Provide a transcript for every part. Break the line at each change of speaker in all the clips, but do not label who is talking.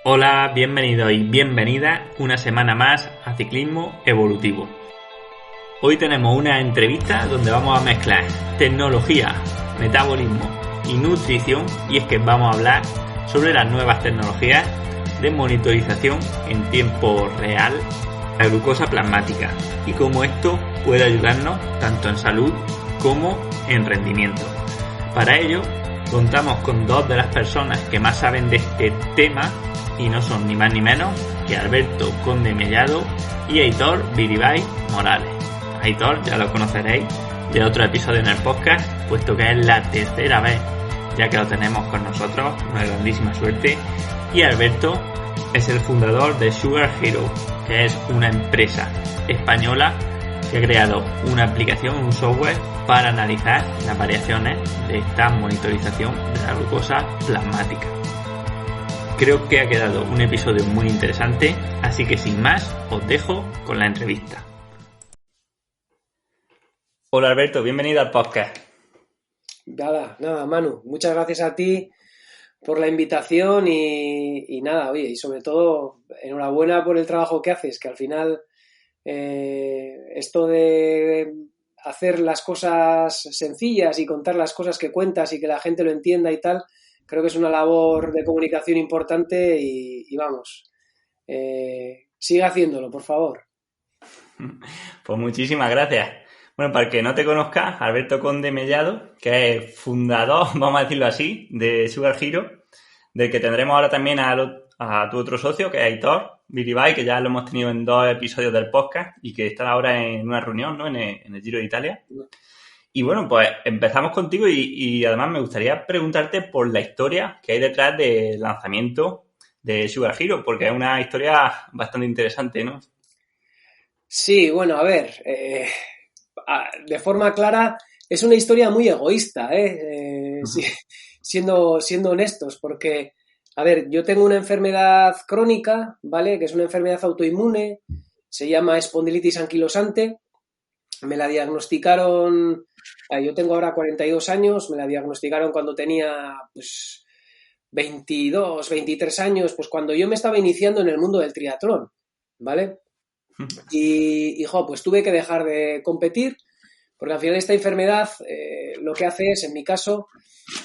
Hola, bienvenido y bienvenida una semana más a Ciclismo Evolutivo. Hoy tenemos una entrevista donde vamos a mezclar tecnología, metabolismo y nutrición, y es que vamos a hablar sobre las nuevas tecnologías de monitorización en tiempo real de la glucosa plasmática y cómo esto puede ayudarnos tanto en salud como en rendimiento. Para ello contamos con dos de las personas que más saben de este tema y no son ni más ni menos que Alberto Conde Mellado y Aitor Biribay Morales. Aitor ya lo conoceréis de otro episodio en el podcast, puesto que es la tercera vez ya que lo tenemos con nosotros, una grandísima suerte. Y Alberto es el fundador de Sugar Hero, que es una empresa española que ha creado una aplicación, un software para analizar las variaciones de esta monitorización de la glucosa plasmática. Creo que ha quedado un episodio muy interesante, así que sin más os dejo con la entrevista. Hola Alberto, bienvenido al podcast.
Nada, Manu, muchas gracias a ti por la invitación y nada, oye, y sobre todo enhorabuena por el trabajo que haces, que al final esto de hacer las cosas sencillas y contar las cosas que cuentas y que la gente lo entienda y tal, creo que es una labor de comunicación importante y vamos, sigue haciéndolo, por favor.
Pues muchísimas gracias. Bueno, para el que no te conozca, Alberto Conde Mellado, que es fundador, vamos a decirlo así, de Sugar Hero, del que tendremos ahora también a tu otro socio, que es Aitor Biribay, que ya lo hemos tenido en 2 episodios del podcast y que está ahora en una reunión, ¿no? En el Giro de Italia. Y bueno, pues empezamos contigo y además me gustaría preguntarte por la historia que hay detrás del lanzamiento de Sugar Hero, porque es una historia bastante interesante, ¿no?
Sí, bueno, a ver, de forma clara, es una historia muy egoísta, sí, siendo honestos, porque, a ver, yo tengo una enfermedad crónica, ¿vale? Que es una enfermedad autoinmune, se llama espondilitis anquilosante, me la diagnosticaron, yo tengo ahora 42 años, me la diagnosticaron cuando tenía, pues, 22, 23 años, pues cuando yo me estaba iniciando en el mundo del triatlón, ¿vale? Y pues tuve que dejar de competir porque al final esta enfermedad lo que hace es, en mi caso,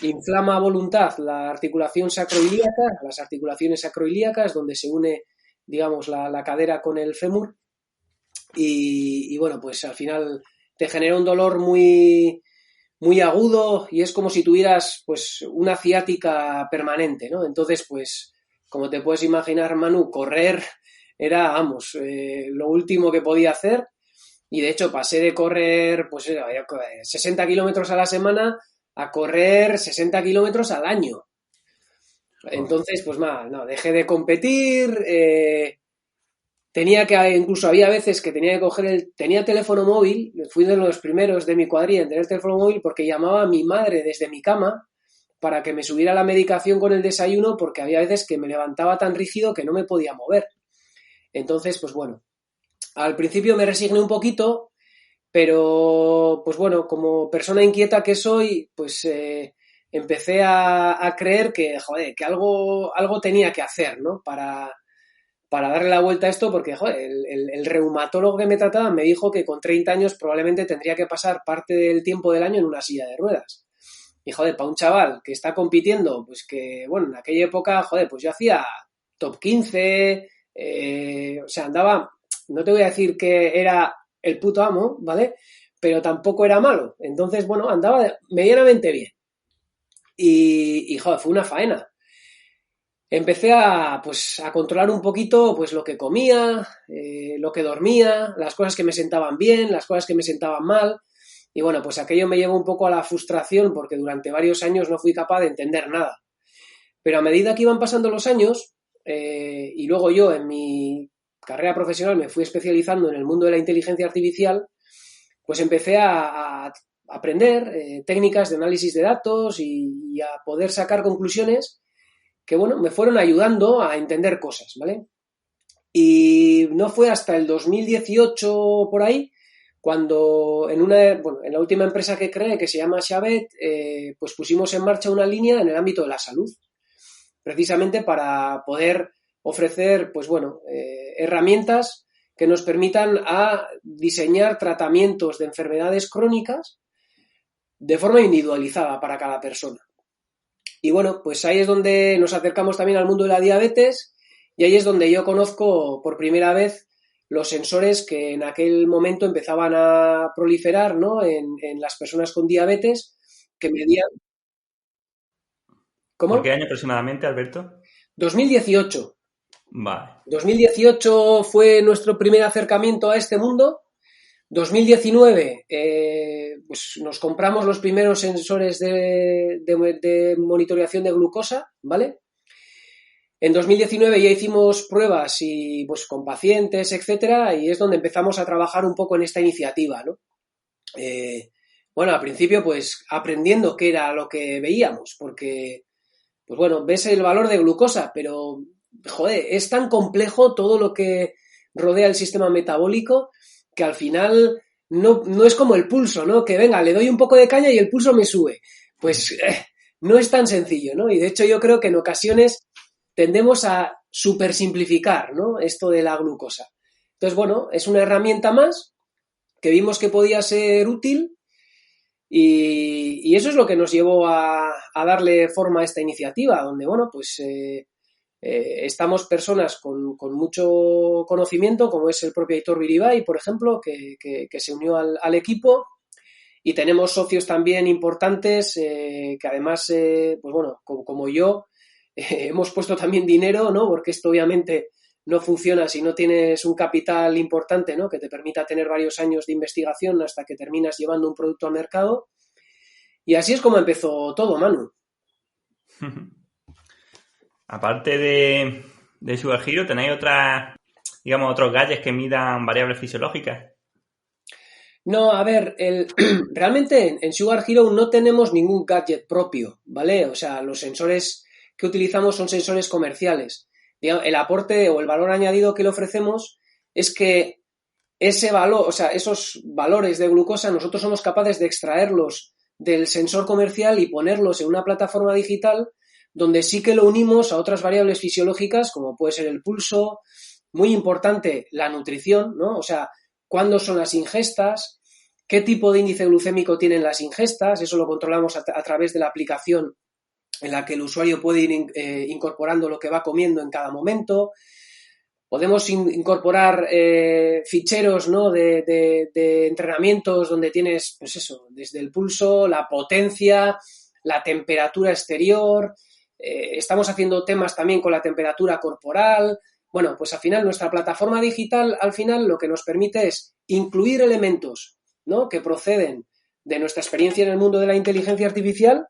inflama a voluntad la articulación sacroilíaca, las articulaciones sacroilíacas, donde se une, digamos, la cadera con el fémur y bueno, pues al final te genera un dolor muy, muy agudo y es como si tuvieras pues una ciática permanente, ¿no? Entonces, pues, como te puedes imaginar, Manu, correr era, vamos, lo último que podía hacer y de hecho pasé de correr pues 60 kilómetros a la semana a correr 60 kilómetros al año. Entonces, pues nada, no, dejé de competir, incluso había veces que tenía que coger tenía teléfono móvil, fui de los primeros de mi cuadrilla en tener teléfono móvil porque llamaba a mi madre desde mi cama para que me subiera la medicación con el desayuno porque había veces que me levantaba tan rígido que no me podía mover. Entonces, pues bueno, al principio me resigné un poquito, pero pues bueno, como persona inquieta que soy, pues empecé a creer que, joder, que algo tenía que hacer, ¿no? Para darle la vuelta a esto, porque, joder, el reumatólogo que me trataba me dijo que con 30 años probablemente tendría que pasar parte del tiempo del año en una silla de ruedas. Y, joder, para un chaval que está compitiendo, pues que, bueno, en aquella época, joder, pues yo hacía top 15, o sea, andaba, no te voy a decir que era el puto amo, ¿vale? Pero tampoco era malo. Entonces, bueno, andaba medianamente bien. Y joder, fue una faena. Empecé a controlar un poquito pues lo que comía, lo que dormía, las cosas que me sentaban bien, las cosas que me sentaban mal. Y bueno, pues aquello me llevó un poco a la frustración porque durante varios años no fui capaz de entender nada. Pero a medida que iban pasando los años, y luego yo en mi carrera profesional me fui especializando en el mundo de la inteligencia artificial, pues empecé a aprender técnicas de análisis de datos y a poder sacar conclusiones que, bueno, me fueron ayudando a entender cosas, ¿vale? Y no fue hasta el 2018 por ahí cuando en la última empresa que creé, que se llama Xavet, pues pusimos en marcha una línea en el ámbito de la salud, precisamente para poder ofrecer, pues bueno, herramientas que nos permitan a diseñar tratamientos de enfermedades crónicas de forma individualizada para cada persona. Y bueno, pues ahí es donde nos acercamos también al mundo de la diabetes y ahí es donde yo conozco por primera vez los sensores que en aquel momento empezaban a proliferar, ¿no? en las personas con diabetes que medían...
¿Por
¿Cómo?
qué año aproximadamente, Alberto?
2018.
Vale.
2018 fue nuestro primer acercamiento a este mundo. 2019 pues nos compramos los primeros sensores de monitorización de glucosa, ¿vale? En 2019 ya hicimos pruebas y pues con pacientes, etcétera, y es donde empezamos a trabajar un poco en esta iniciativa, ¿no? Bueno, al principio pues aprendiendo qué era lo que veíamos, porque pues bueno, ves el valor de glucosa, pero joder, es tan complejo todo lo que rodea el sistema metabólico que al final no es como el pulso, ¿no? Que venga, le doy un poco de caña y el pulso me sube. Pues no es tan sencillo, ¿no? Y de hecho yo creo que en ocasiones tendemos a supersimplificar, ¿no? Esto de la glucosa. Entonces, bueno, es una herramienta más que vimos que podía ser útil y eso es lo que nos llevó a darle forma a esta iniciativa, donde, bueno, pues estamos personas con mucho conocimiento, como es el propio Aitor Biribay, por ejemplo, que se unió al equipo, y tenemos socios también importantes que además, pues bueno, como yo, hemos puesto también dinero, ¿no? Porque esto obviamente no funciona si no tienes un capital importante, ¿no? Que te permita tener varios años de investigación hasta que terminas llevando un producto al mercado. Y así es como empezó todo, Manu.
Aparte de Sugar Hero, ¿tenéis otros gadgets que midan variables fisiológicas?
No, a ver, realmente en Sugar Hero no tenemos ningún gadget propio, ¿vale? O sea, los sensores que utilizamos son sensores comerciales. Digamos, el aporte o el valor añadido que le ofrecemos es que ese valor, o sea, esos valores de glucosa nosotros somos capaces de extraerlos del sensor comercial y ponerlos en una plataforma digital donde sí que lo unimos a otras variables fisiológicas como puede ser el pulso, muy importante la nutrición, ¿no? O sea, cuándo son las ingestas, qué tipo de índice glucémico tienen las ingestas, eso lo controlamos a través de la aplicación en la que el usuario puede ir incorporando lo que va comiendo en cada momento. Podemos incorporar ficheros, ¿no? de entrenamientos donde tienes, pues eso, desde el pulso, la potencia, la temperatura exterior. Estamos haciendo temas también con la temperatura corporal. Bueno, pues al final nuestra plataforma digital, al final lo que nos permite es incluir elementos, ¿no? Que proceden de nuestra experiencia en el mundo de la inteligencia artificial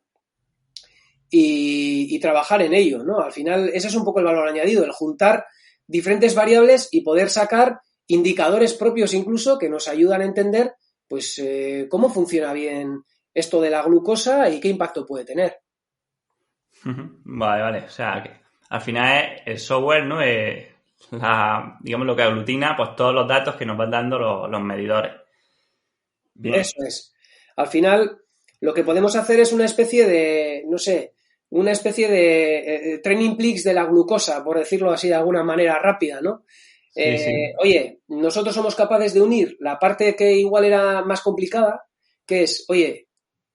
y trabajar en ello, ¿no? Al final ese es un poco el valor añadido, el juntar diferentes variables y poder sacar indicadores propios incluso que nos ayudan a entender pues cómo funciona bien esto de la glucosa y qué impacto puede tener.
Vale. O sea, que al final es el software, ¿no? Digamos lo que aglutina pues todos los datos que nos van dando los medidores. Bien.
Eso es. Al final lo que podemos hacer es una especie de, no sé, una especie de training peaks de la glucosa, por decirlo así de alguna manera rápida, ¿no?
Sí.
Oye, nosotros somos capaces de unir la parte que igual era más complicada, que es, oye,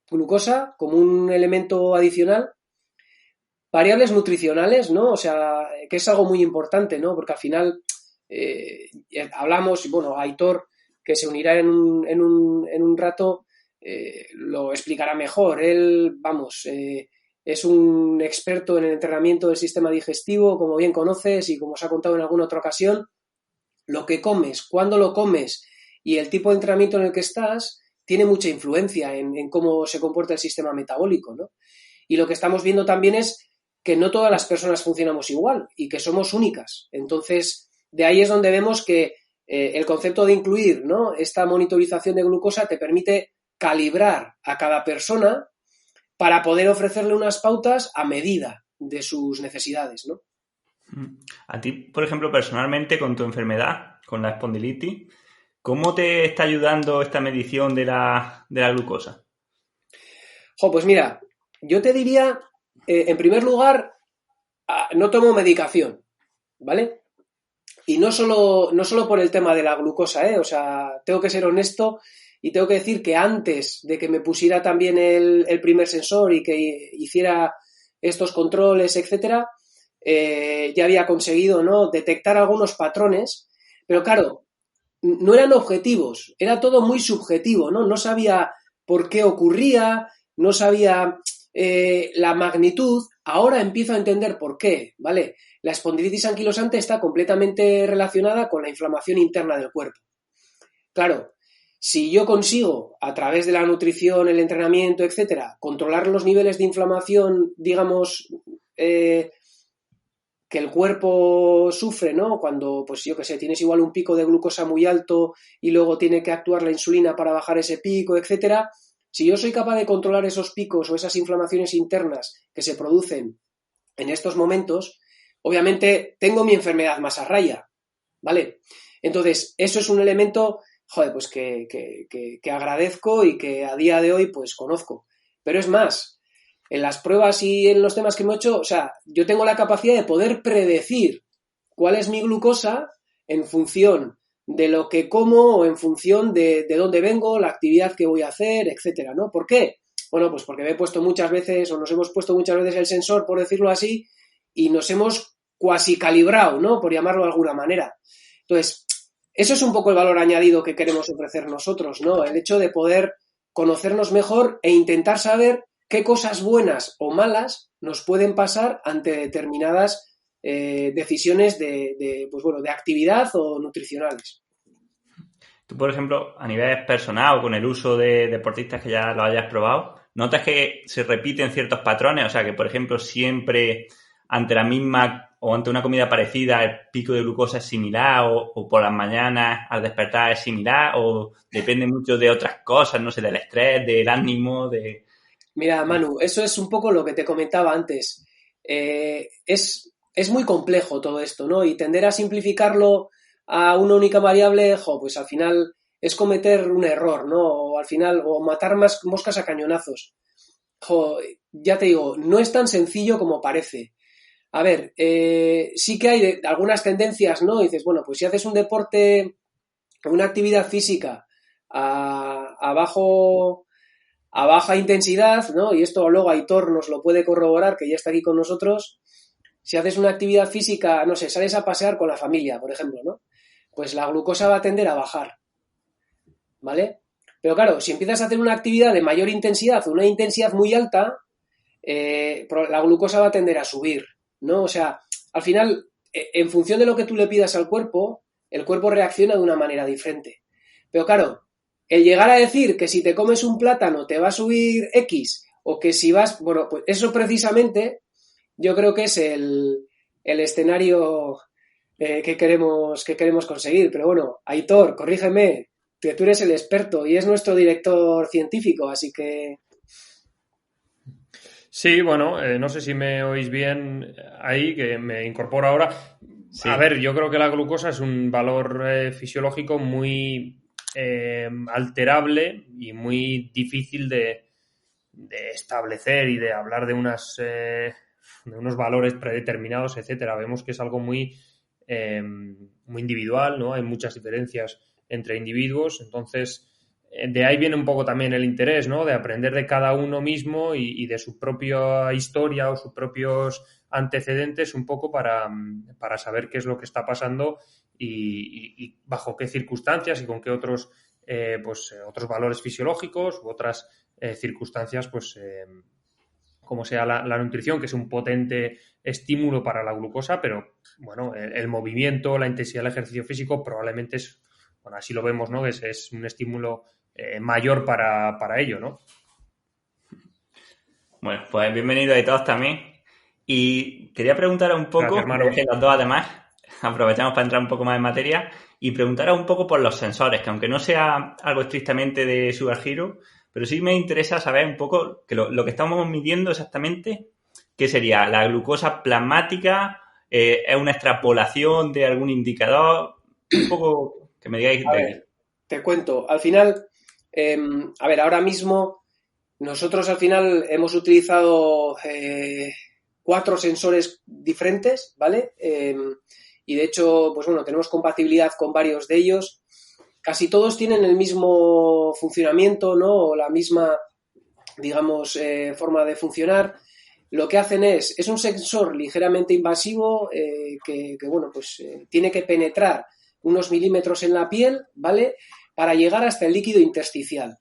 glucosa como un elemento adicional, variables nutricionales, ¿no? O sea, que es algo muy importante, ¿no? Porque al final hablamos, y bueno, Aitor, que se unirá en un rato, lo explicará mejor. Él, vamos, es un experto en el entrenamiento del sistema digestivo, como bien conoces y como os ha contado en alguna otra ocasión. Lo que comes, cuándo lo comes y el tipo de entrenamiento en el que estás tiene mucha influencia en cómo se comporta el sistema metabólico, ¿no? Y lo que estamos viendo también es que no todas las personas funcionamos igual y que somos únicas. Entonces, de ahí es donde vemos que el concepto de incluir, ¿no? Esta monitorización de glucosa te permite calibrar a cada persona para poder ofrecerle unas pautas a medida de sus necesidades, ¿no?
A ti, por ejemplo, personalmente, con tu enfermedad, con la espondilitis, ¿cómo te está ayudando esta medición de la glucosa?
Pues mira, yo te diría, en primer lugar, no tomo medicación, ¿vale? Y no solo por el tema de la glucosa, ¿eh? O sea, tengo que ser honesto y tengo que decir que antes de que me pusiera también el primer sensor y que hiciera estos controles, etcétera, ya había conseguido, ¿no?, detectar algunos patrones, pero claro, no eran objetivos, era todo muy subjetivo, ¿no? No sabía por qué ocurría, no sabía la magnitud. Ahora empiezo a entender por qué, ¿vale? La espondilitis anquilosante está completamente relacionada con la inflamación interna del cuerpo. Claro, si yo consigo, a través de la nutrición, el entrenamiento, etcétera, controlar los niveles de inflamación, digamos, que el cuerpo sufre, ¿no? Cuando, pues yo qué sé, tienes igual un pico de glucosa muy alto y luego tiene que actuar la insulina para bajar ese pico, etcétera. Si yo soy capaz de controlar esos picos o esas inflamaciones internas que se producen en estos momentos, obviamente tengo mi enfermedad más a raya, ¿vale? Entonces, eso es un elemento, joder, pues que agradezco y que a día de hoy pues conozco. Pero es más, en las pruebas y en los temas que me he hecho, o sea, yo tengo la capacidad de poder predecir cuál es mi glucosa en función de lo que como o en función de dónde vengo, la actividad que voy a hacer, etcétera, ¿no? ¿Por qué? Bueno, pues porque me he puesto muchas veces, o nos hemos puesto muchas veces el sensor, por decirlo así, y nos hemos cuasi calibrado, ¿no?, por llamarlo de alguna manera. Entonces, eso es un poco el valor añadido que queremos ofrecer nosotros, ¿no? El hecho de poder conocernos mejor e intentar saber qué cosas buenas o malas nos pueden pasar ante determinadas decisiones pues bueno, de actividad o nutricionales.
Tú, por ejemplo, a nivel personal o con el uso de deportistas que ya lo hayas probado, ¿notas que se repiten ciertos patrones? O sea, que, por ejemplo, siempre ante la misma o ante una comida parecida el pico de glucosa es similar o por las mañanas al despertar es similar o depende mucho de otras cosas, no sé, del estrés, del ánimo, de...
Mira, Manu, eso es un poco lo que te comentaba antes. Es muy complejo todo esto, ¿no? Y tender a simplificarlo a una única variable, pues al final es cometer un error, ¿no? O al final, o matar más moscas a cañonazos. Ya te digo, no es tan sencillo como parece. A ver, sí que hay algunas tendencias, ¿no? Y dices, bueno, pues si haces un deporte, una actividad física a baja intensidad, ¿no? Y esto luego Aitor nos lo puede corroborar, que ya está aquí con nosotros. Si haces una actividad física, no sé, sales a pasear con la familia, por ejemplo, ¿no? Pues la glucosa va a tender a bajar, ¿vale? Pero claro, si empiezas a hacer una actividad de mayor intensidad o una intensidad muy alta, la glucosa va a tender a subir, ¿no? O sea, al final, en función de lo que tú le pidas al cuerpo, el cuerpo reacciona de una manera diferente. Pero claro, el llegar a decir que si te comes un plátano te va a subir X o que si vas... Bueno, pues eso precisamente yo creo que es el escenario que queremos conseguir. Pero bueno, Aitor, corrígeme, que tú eres el experto y es nuestro director científico, así que...
Sí, bueno, no sé si me oís bien ahí, que me incorporo ahora.
Sí.
A ver, yo creo que la glucosa es un valor fisiológico muy alterable y muy difícil de establecer y de hablar de unos valores predeterminados, etcétera. Vemos que es algo muy individual, ¿no? Hay muchas diferencias entre individuos, entonces de ahí viene un poco también el interés, ¿no? De aprender de cada uno mismo y de su propia historia o sus propios antecedentes un poco para saber qué es lo que está pasando y bajo qué circunstancias y con qué otros valores fisiológicos u otras circunstancias, como sea la nutrición, que es un potente estímulo para la glucosa, pero bueno, el movimiento, la intensidad del ejercicio físico probablemente es, bueno, así lo vemos, ¿no? Es un estímulo mayor para ello, ¿no?
Bueno, pues bienvenidos a todos también. Y quería preguntaros un poco,
Gracias,
los dos además, aprovechamos para entrar un poco más en materia y preguntaros un poco por los sensores, que aunque no sea algo estrictamente de Sugar Hero, pero sí me interesa saber un poco que lo que estamos midiendo exactamente, ¿qué sería? ¿La glucosa plasmática? ¿Es una extrapolación de algún indicador? Un poco que me digáis de aquí.
Te cuento, al final, a ver, ahora mismo nosotros al final hemos utilizado 4 sensores diferentes, ¿vale? y de hecho, pues bueno, tenemos compatibilidad con varios de ellos. Casi todos tienen el mismo funcionamiento, ¿no? O la misma, digamos, forma de funcionar. Lo que hacen es un sensor ligeramente invasivo que bueno, pues tiene que penetrar unos milímetros en la piel, ¿vale? Para llegar hasta el líquido intersticial.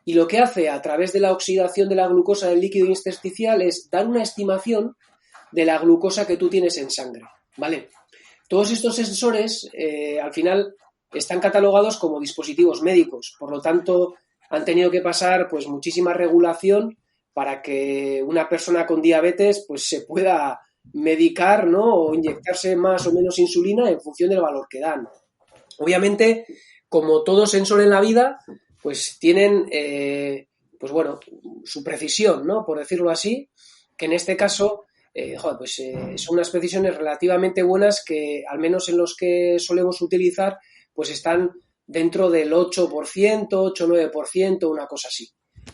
Y lo que hace a través de la oxidación de la glucosa del líquido intersticial es dar una estimación de la glucosa que tú tienes en sangre, ¿vale? Todos estos sensores, al final, están catalogados como dispositivos médicos. Por lo tanto, han tenido que pasar pues muchísima regulación para que una persona con diabetes pues se pueda medicar, ¿no? O inyectarse más o menos insulina en función del valor que dan. Obviamente, como todo sensor en la vida, pues tienen, pues bueno, su precisión, ¿no? Por decirlo así, que en este caso, son unas precisiones relativamente buenas que, al menos en los que solemos utilizar, pues están dentro del 8%, 8-9%, una cosa así,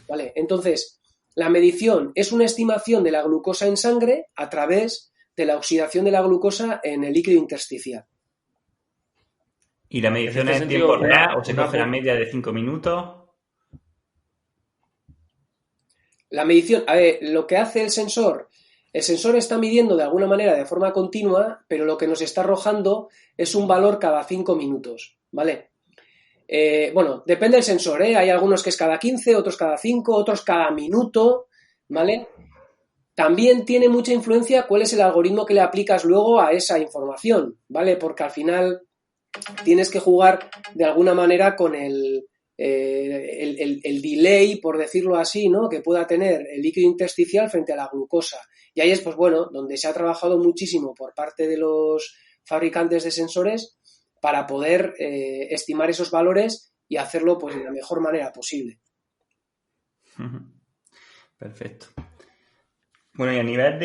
¿vale? Entonces, la medición es una estimación de la glucosa en sangre a través de la oxidación de la glucosa en el líquido intersticial.
¿Y la medición es en tiempo real o se coge la media de 5 minutos?
La medición, a ver, lo que hace el sensor está midiendo de alguna manera de forma continua, pero lo que nos está arrojando es un valor cada 5 minutos, ¿vale? Bueno, depende del sensor, ¿eh? Hay algunos que es cada 15, otros cada 5, otros cada minuto, ¿vale? También tiene mucha influencia cuál es el algoritmo que le aplicas luego a esa información, ¿vale? Porque al final tienes que jugar de alguna manera con el delay, por decirlo así, ¿no? Que pueda tener el líquido intersticial frente a la glucosa. Y ahí es, pues bueno, donde se ha trabajado muchísimo por parte de los fabricantes de sensores para poder estimar esos valores y hacerlo pues de la mejor manera posible.
Perfecto. Bueno, y a nivel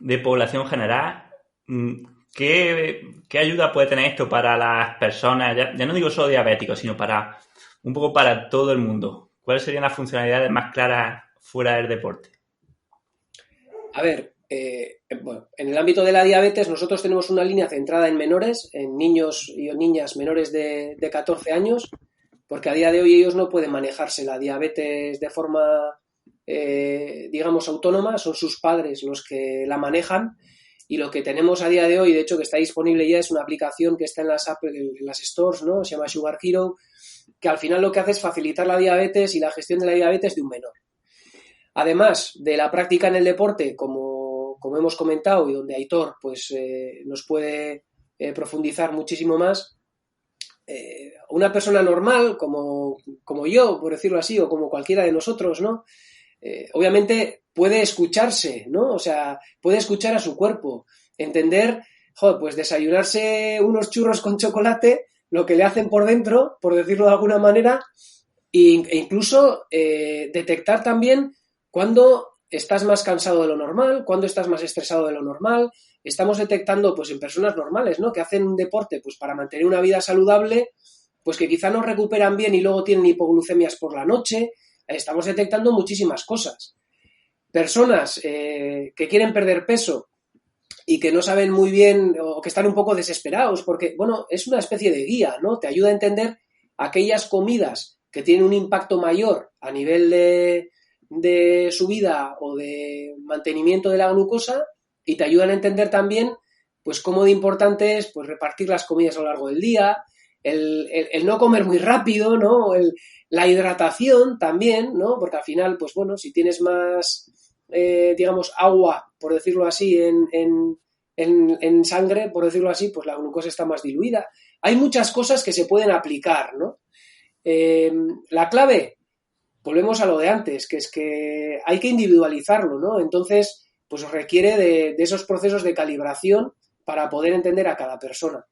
de población general, ¿qué ayuda puede tener esto para las personas? Ya no digo solo diabéticos, sino un poco para todo el mundo. ¿Cuáles serían las funcionalidades más claras fuera del deporte?
A ver, bueno, en el ámbito de la diabetes nosotros tenemos una línea centrada en menores, en niños y niñas menores de 14 años, porque a día de hoy ellos no pueden manejarse la diabetes de forma, digamos, autónoma, son sus padres los que la manejan, y lo que tenemos a día de hoy, de hecho que está disponible ya, es una aplicación que está en las stores, ¿no? Se llama Sugar Hero, que al final lo que hace es facilitar la diabetes y la gestión de la diabetes de un menor. Además de la práctica en el deporte, como hemos comentado y donde Aitor pues, nos puede profundizar muchísimo más, una persona normal como yo, por decirlo así, o como cualquiera de nosotros, ¿no? Obviamente puede escucharse, ¿no? O sea, puede escuchar a su cuerpo, entender, pues desayunarse unos churros con chocolate, lo que le hacen por dentro, por decirlo de alguna manera, e incluso detectar también cuando estás más cansado de lo normal, cuando estás más estresado de lo normal. Estamos detectando, pues, en personas normales, ¿no? Que hacen un deporte, pues, para mantener una vida saludable, pues, que quizá no recuperan bien y luego tienen hipoglucemias por la noche. Estamos detectando muchísimas cosas. Personas que quieren perder peso y que no saben muy bien o que están un poco desesperados porque, bueno, es una especie de guía, ¿no? Te ayuda a entender aquellas comidas que tienen un impacto mayor a nivel de subida o de mantenimiento de la glucosa, y te ayudan a entender también pues cómo de importante es pues repartir las comidas a lo largo del día, el no comer muy rápido, ¿no? La hidratación también, ¿no? Porque al final, pues bueno, si tienes más, digamos, agua, por decirlo así, en sangre, por decirlo así, pues la glucosa está más diluida. Hay muchas cosas que se pueden aplicar, ¿no? La clave, volvemos a lo de antes, que es que hay que individualizarlo, ¿no? Entonces, pues requiere de esos procesos de calibración para poder entender a cada persona.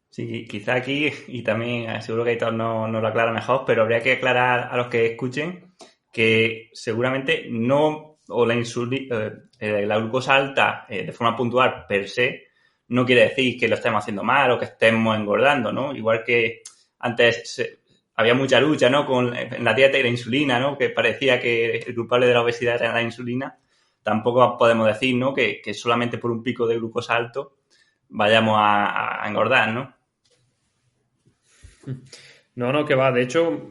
Sí, quizá aquí, y también seguro que Aitor no lo aclara mejor, pero habría que aclarar a los que escuchen que seguramente no, o la glucosa alta de forma puntual per se, no quiere decir que lo estemos haciendo mal o que estemos engordando, ¿no? Igual que antes había mucha lucha, ¿no? En la dieta y la insulina, ¿no? Que parecía que el culpable de la obesidad era la insulina. Tampoco podemos decir, ¿no? Que solamente por un pico de glucosa alto vayamos a engordar, ¿no?
No, que va. De hecho,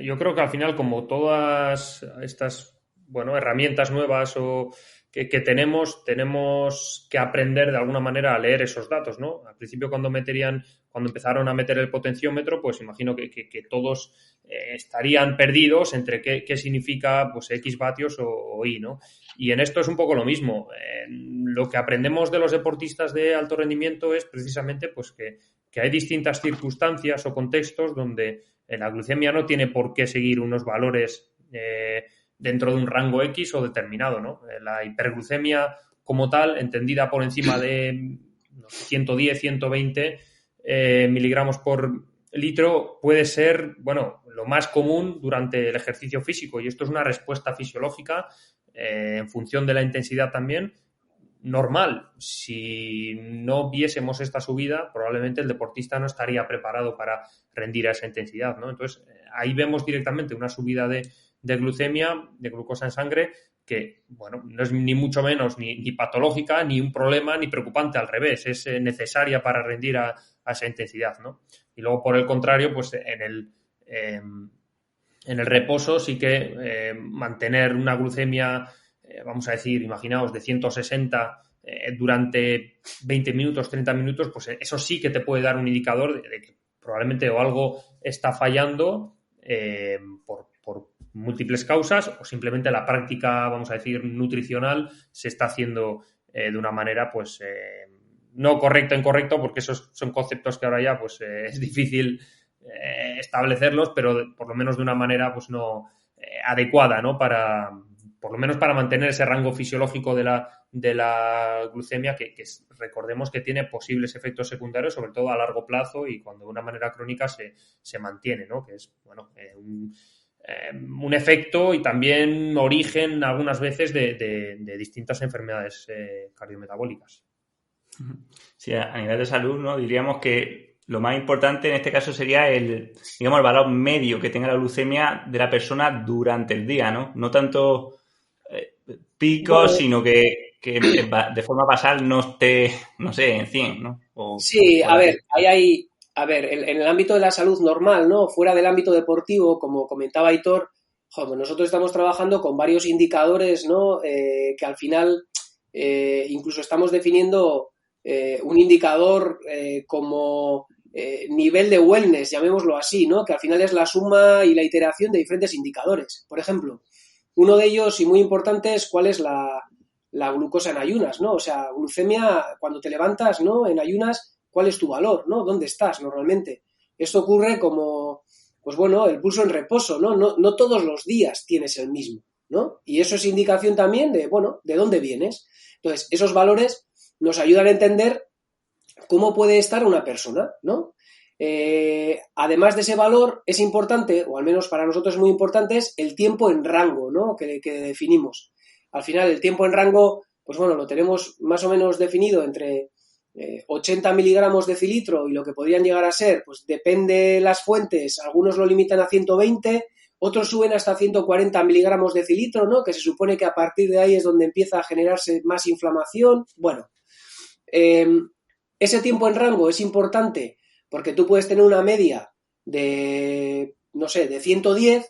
yo creo que al final, como todas estas, herramientas nuevas que tenemos que aprender de alguna manera a leer esos datos, ¿no? Al principio cuando empezaron a meter el potenciómetro, pues imagino que todos estarían perdidos entre qué significa pues X vatios o Y, ¿no? Y en esto es un poco lo mismo. Lo que aprendemos de los deportistas de alto rendimiento es precisamente pues que hay distintas circunstancias o contextos donde la glucemia no tiene por qué seguir unos valores dentro de un rango X o determinado, ¿no? La hiperglucemia como tal, entendida por encima de 110, 120 miligramos por litro, puede ser, lo más común durante el ejercicio físico, y esto es una respuesta fisiológica en función de la intensidad también, normal. Si no viésemos esta subida, probablemente el deportista no estaría preparado para rendir a esa intensidad, ¿no? Entonces, ahí vemos directamente una subida de glucemia, de glucosa en sangre, que, no es ni mucho menos ni patológica, ni un problema, ni preocupante, al revés, es necesaria para rendir a esa intensidad, ¿no? Y luego, por el contrario, pues en el reposo sí que mantener una glucemia, vamos a decir, imaginaos, de 160 durante 20 minutos, 30 minutos, pues eso sí que te puede dar un indicador de que probablemente o algo está fallando por múltiples causas, o simplemente la práctica, vamos a decir, nutricional se está haciendo de una manera, pues, no correcto, porque esos son conceptos que ahora ya pues es difícil establecerlos, pero por lo menos de una manera pues no adecuada, ¿no? Por lo menos para mantener ese rango fisiológico de la glucemia que recordemos que tiene posibles efectos secundarios, sobre todo a largo plazo, y cuando de una manera crónica se mantiene, ¿no? Que es, un efecto y también origen algunas veces de distintas enfermedades cardiometabólicas.
Sí, a nivel de salud, ¿no? Diríamos que lo más importante en este caso sería el valor medio que tenga la glucemia de la persona durante el día, ¿no? No tanto picos, sino que de forma basal no esté, no sé, en 100, ¿no?
Sí, a ver, en el ámbito de la salud normal, ¿no? Fuera del ámbito deportivo, como comentaba Aitor, nosotros estamos trabajando con varios indicadores, ¿no? Que al final incluso estamos definiendo un indicador como nivel de wellness, llamémoslo así, ¿no? Que al final es la suma y la iteración de diferentes indicadores. Por ejemplo, uno de ellos, y muy importante, es cuál es la glucosa en ayunas, ¿no? O sea, glucemia, cuando te levantas, ¿no? En ayunas, ¿cuál es tu valor, ¿no? ¿Dónde estás normalmente? Esto ocurre como, pues el pulso en reposo, ¿no? No todos los días tienes el mismo, ¿no? Y eso es indicación también de dónde vienes. Entonces, esos valores nos ayudan a entender cómo puede estar una persona, ¿no? Además de ese valor, es importante, o al menos para nosotros es muy importante, es el tiempo en rango, ¿no? Que definimos. Al final, el tiempo en rango, pues lo tenemos más o menos definido entre 80 miligramos de decilitro, y lo que podrían llegar a ser, pues depende de las fuentes, algunos lo limitan a 120, otros suben hasta 140 miligramos de decilitro, ¿no? Que se supone que a partir de ahí es donde empieza a generarse más inflamación. Ese tiempo en rango es importante porque tú puedes tener una media de 110,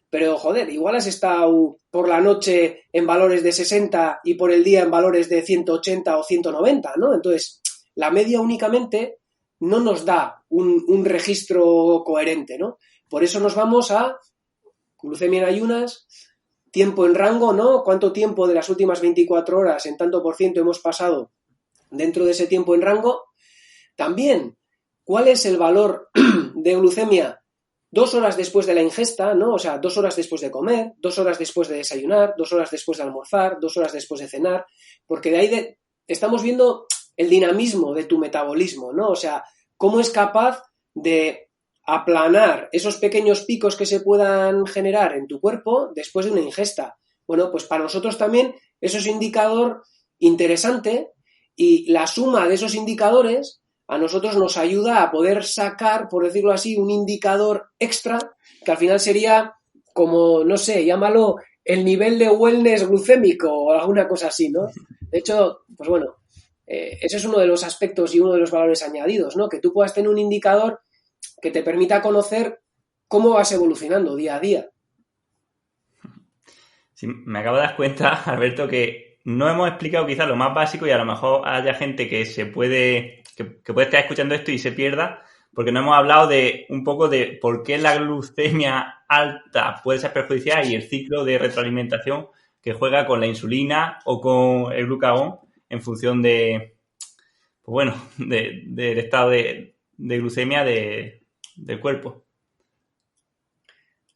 pero igual has estado por la noche en valores de 60 y por el día en valores de 180 o 190, ¿no? Entonces, la media únicamente no nos da un registro coherente, ¿no? Por eso nos vamos a glucemia en ayunas, tiempo en rango, ¿no? ¿Cuánto tiempo de las últimas 24 horas en tanto por ciento hemos pasado dentro de ese tiempo en rango? También, ¿cuál es el valor de glucemia 2 horas después de la ingesta, ¿no? O sea, 2 horas después de comer, 2 horas después de desayunar, 2 horas después de almorzar, 2 horas después de cenar, porque de ahí estamos viendo el dinamismo de tu metabolismo, ¿no? O sea, cómo es capaz de aplanar esos pequeños picos que se puedan generar en tu cuerpo después de una ingesta. Pues para nosotros también eso es un indicador interesante, y la suma de esos indicadores a nosotros nos ayuda a poder sacar, por decirlo así, un indicador extra que al final sería como, no sé, llámalo el nivel de wellness glucémico o alguna cosa así, ¿no? De hecho, pues ese es uno de los aspectos y uno de los valores añadidos, ¿no? Que tú puedas tener un indicador que te permita conocer cómo vas evolucionando día a día.
Sí, me acabo de dar cuenta, Alberto, que no hemos explicado quizás lo más básico y a lo mejor haya gente que puede estar escuchando esto y se pierda, porque no hemos hablado de un poco de por qué la glucemia alta puede ser perjudicial y el ciclo de retroalimentación que juega con la insulina o con el glucagón en función del estado de glucemia del cuerpo.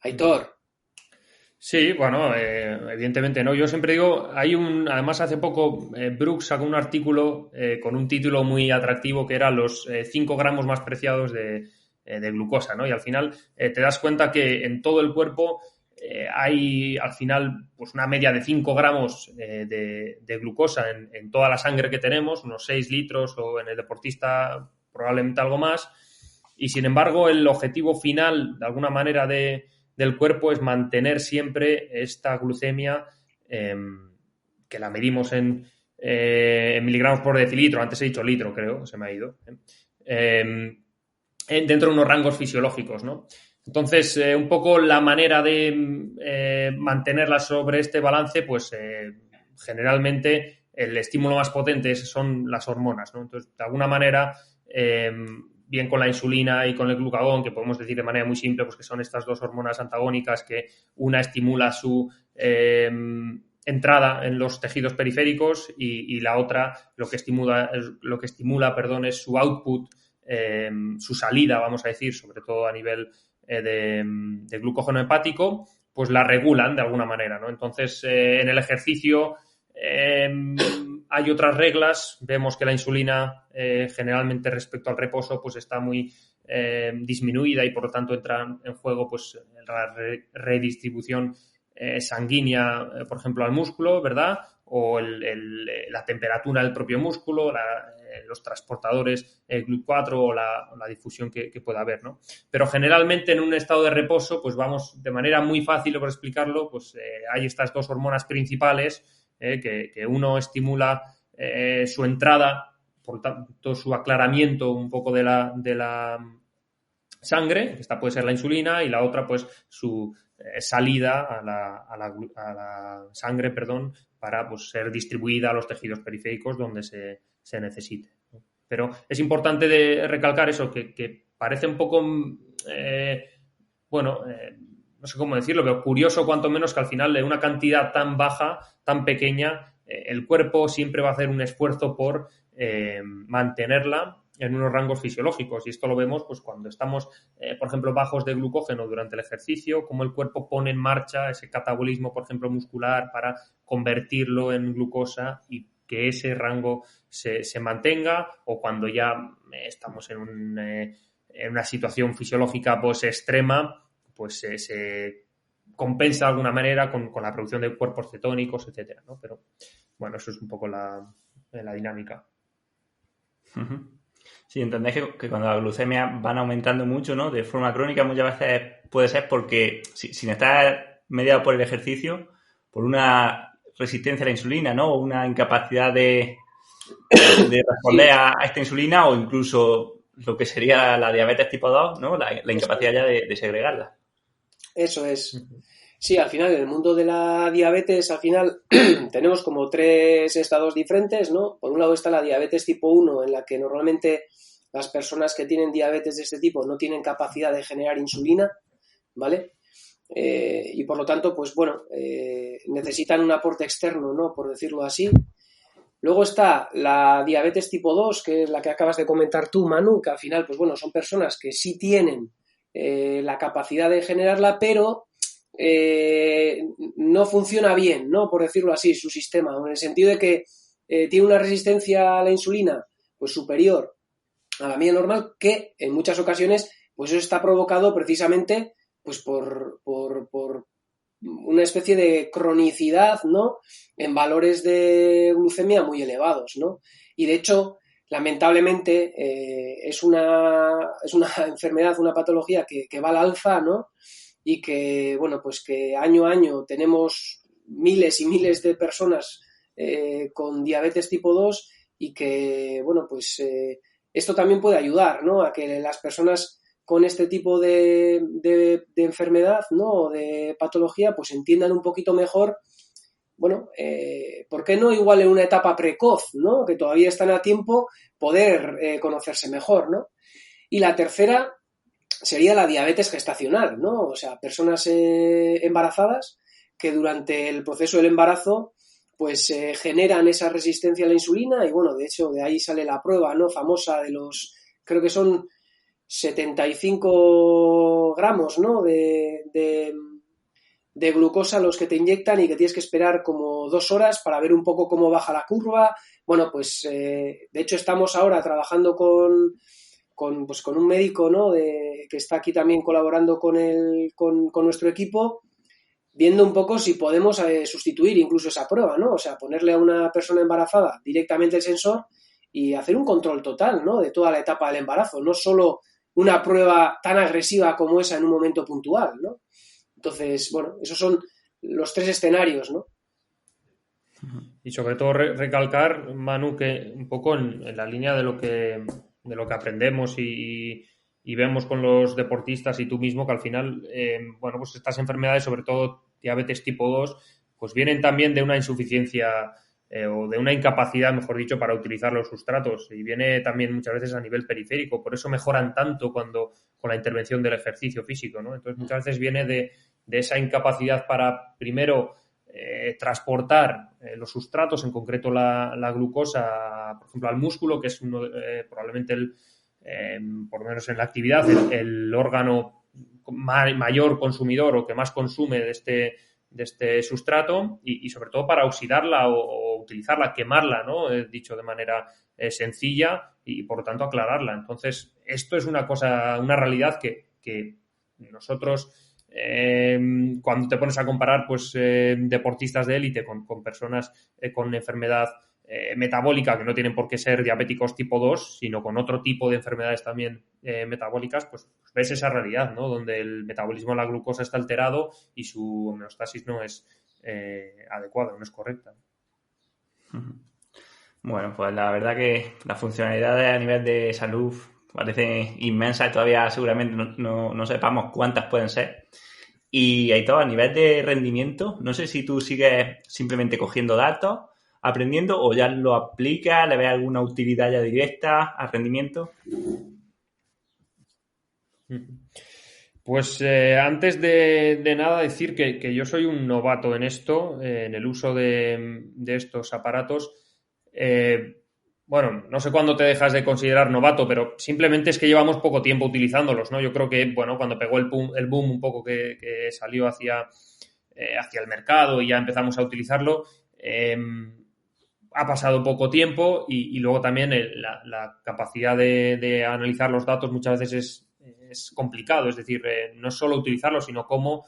Aitor.
Sí, bueno, evidentemente no. Yo siempre digo, además hace poco Brooks sacó un artículo con un título muy atractivo que era los 5 gramos más preciados de glucosa, ¿no? Y al final te das cuenta que en todo el cuerpo hay al final pues una media de 5 gramos de glucosa en toda la sangre que tenemos, unos 6 litros o en el deportista probablemente algo más. Y sin embargo, el objetivo final, de alguna manera, del cuerpo es mantener siempre esta glucemia que la medimos en miligramos por decilitro, antes he dicho litro, creo, se me ha ido, dentro de unos rangos fisiológicos, ¿no? Entonces, un poco la manera de mantenerla sobre este balance, pues generalmente el estímulo más potente son las hormonas, ¿no? Entonces, de alguna manera, bien con la insulina y con el glucagón, que podemos decir de manera muy simple, pues que son estas dos hormonas antagónicas que una estimula su entrada en los tejidos periféricos y la otra lo que estimula es su output, su salida, vamos a decir, sobre todo a nivel de glucógeno hepático, pues la regulan de alguna manera, ¿no? Entonces, en el ejercicio hay otras reglas. Vemos que la insulina generalmente respecto al reposo pues está muy disminuida y por lo tanto entra en juego pues la redistribución sanguínea, por ejemplo, al músculo, ¿verdad? O la temperatura del propio músculo, los transportadores GLUT4 o la difusión que pueda haber, ¿no? Pero generalmente en un estado de reposo, pues vamos, de manera muy fácil por explicarlo, pues hay estas dos hormonas principales que uno estimula su entrada, por tanto su aclaramiento un poco de la sangre, esta puede ser la insulina, y la otra pues su salida a la sangre, perdón, para pues, ser distribuida a los tejidos periféricos donde se necesite. Pero es importante recalcar eso, que parece un poco, no sé cómo decirlo, pero curioso cuanto menos que al final de una cantidad tan baja, tan pequeña, el cuerpo siempre va a hacer un esfuerzo por mantenerla en unos rangos fisiológicos, y esto lo vemos pues cuando estamos, por ejemplo, bajos de glucógeno durante el ejercicio, como el cuerpo pone en marcha ese catabolismo, por ejemplo, muscular para convertirlo en glucosa y que ese rango se mantenga, o cuando ya estamos en una situación fisiológica pues extrema, pues se compensa de alguna manera con la producción de cuerpos cetónicos, etcétera, ¿no? Pero bueno, eso es un poco la dinámica.
Uh-huh. Sí, entendéis que cuando las glucemias van aumentando mucho, ¿no? De forma crónica, muchas veces puede ser porque, sin estar mediado por el ejercicio, por una resistencia a la insulina, ¿no? O una incapacidad de responder a esta insulina, o incluso lo que sería la diabetes tipo 2, ¿no? La incapacidad ya de segregarla.
Eso es. Sí, al final, en el mundo de la diabetes, al final tenemos como 3 estados diferentes, ¿no? Por un lado está la diabetes tipo 1, en la que normalmente las personas que tienen diabetes de este tipo no tienen capacidad de generar insulina, ¿vale? Y por lo tanto, pues bueno, necesitan un aporte externo, ¿no? Por decirlo así. Luego está la diabetes tipo 2, que es la que acabas de comentar tú, Manu, que al final, pues bueno, son personas que sí tienen la capacidad de generarla, pero no funciona bien, ¿no? Por decirlo así, su sistema, en el sentido de que tiene una resistencia a la insulina pues superior a la media normal, que en muchas ocasiones pues eso está provocado precisamente pues por una especie de cronicidad, ¿no? En valores de glucemia muy elevados, ¿no? Y de hecho, lamentablemente, es una enfermedad, una patología que va al alza, ¿no? Y que, bueno, pues que año a año tenemos miles y miles de personas con diabetes tipo 2 y que, bueno, pues esto también puede ayudar, ¿no? A que las personas con este tipo de enfermedad, ¿no? O de patología, pues entiendan un poquito mejor, bueno, ¿por qué no igual en una etapa precoz, ¿no? Que todavía están a tiempo, poder conocerse mejor, ¿no? Y la tercera sería la diabetes gestacional, ¿no? O sea, personas embarazadas que durante el proceso del embarazo pues generan esa resistencia a la insulina y bueno, de hecho de ahí sale la prueba, ¿no? Famosa de los, creo que son 75 gramos, ¿no? De glucosa los que te inyectan y que tienes que esperar como 2 horas para ver un poco cómo baja la curva. Bueno, pues de hecho estamos ahora trabajando con un médico, ¿no? Que está aquí también colaborando con nuestro equipo, viendo un poco si podemos sustituir incluso esa prueba, ¿no? O sea, ponerle a una persona embarazada directamente el sensor y hacer un control total, ¿no? De toda la etapa del embarazo, no solo una prueba tan agresiva como esa en un momento puntual, ¿no? Entonces, bueno, esos son los 3 escenarios, ¿no?
Y sobre todo recalcar, Manu, que un poco en la línea de lo que aprendemos y vemos con los deportistas y tú mismo, que al final, bueno, pues estas enfermedades, sobre todo diabetes tipo 2, pues vienen también de una insuficiencia o de una incapacidad, mejor dicho, para utilizar los sustratos, y viene también muchas veces a nivel periférico. Por eso mejoran tanto con la intervención del ejercicio físico, ¿no? Entonces muchas veces viene de esa incapacidad para, primero, transportar los sustratos, en concreto la glucosa, por ejemplo, al músculo, que es probablemente por lo menos en la actividad, el órgano mayor consumidor o que más consume de este sustrato, y sobre todo para oxidarla o utilizarla, quemarla, ¿no? Dicho de manera sencilla, y por lo tanto aclararla. Entonces, esto es una realidad que nosotros, cuando te pones a comparar pues deportistas de élite con personas con enfermedad metabólica, que no tienen por qué ser diabéticos tipo 2, sino con otro tipo de enfermedades también metabólicas, pues ves esa realidad, ¿no? Donde el metabolismo de la glucosa está alterado y su homeostasis no es adecuada, no es correcta.
Bueno, pues la verdad que las funcionalidades a nivel de salud parecen inmensas y todavía seguramente no sepamos cuántas pueden ser. Y ahí todo, a nivel de rendimiento, no sé si tú sigues simplemente cogiendo datos, aprendiendo, o ya lo aplicas, le ves alguna utilidad ya directa al rendimiento.
Pues antes de nada decir que yo soy un novato en esto, en el uso de estos aparatos. Bueno, no sé cuándo te dejas de considerar novato, pero simplemente es que llevamos poco tiempo utilizándolos, ¿no? Yo creo que, bueno, cuando pegó el boom un poco que salió hacia el mercado y ya empezamos a utilizarlo, ha pasado poco tiempo, y luego también la capacidad de analizar los datos muchas veces es complicado. Es decir, no solo utilizarlos, sino cómo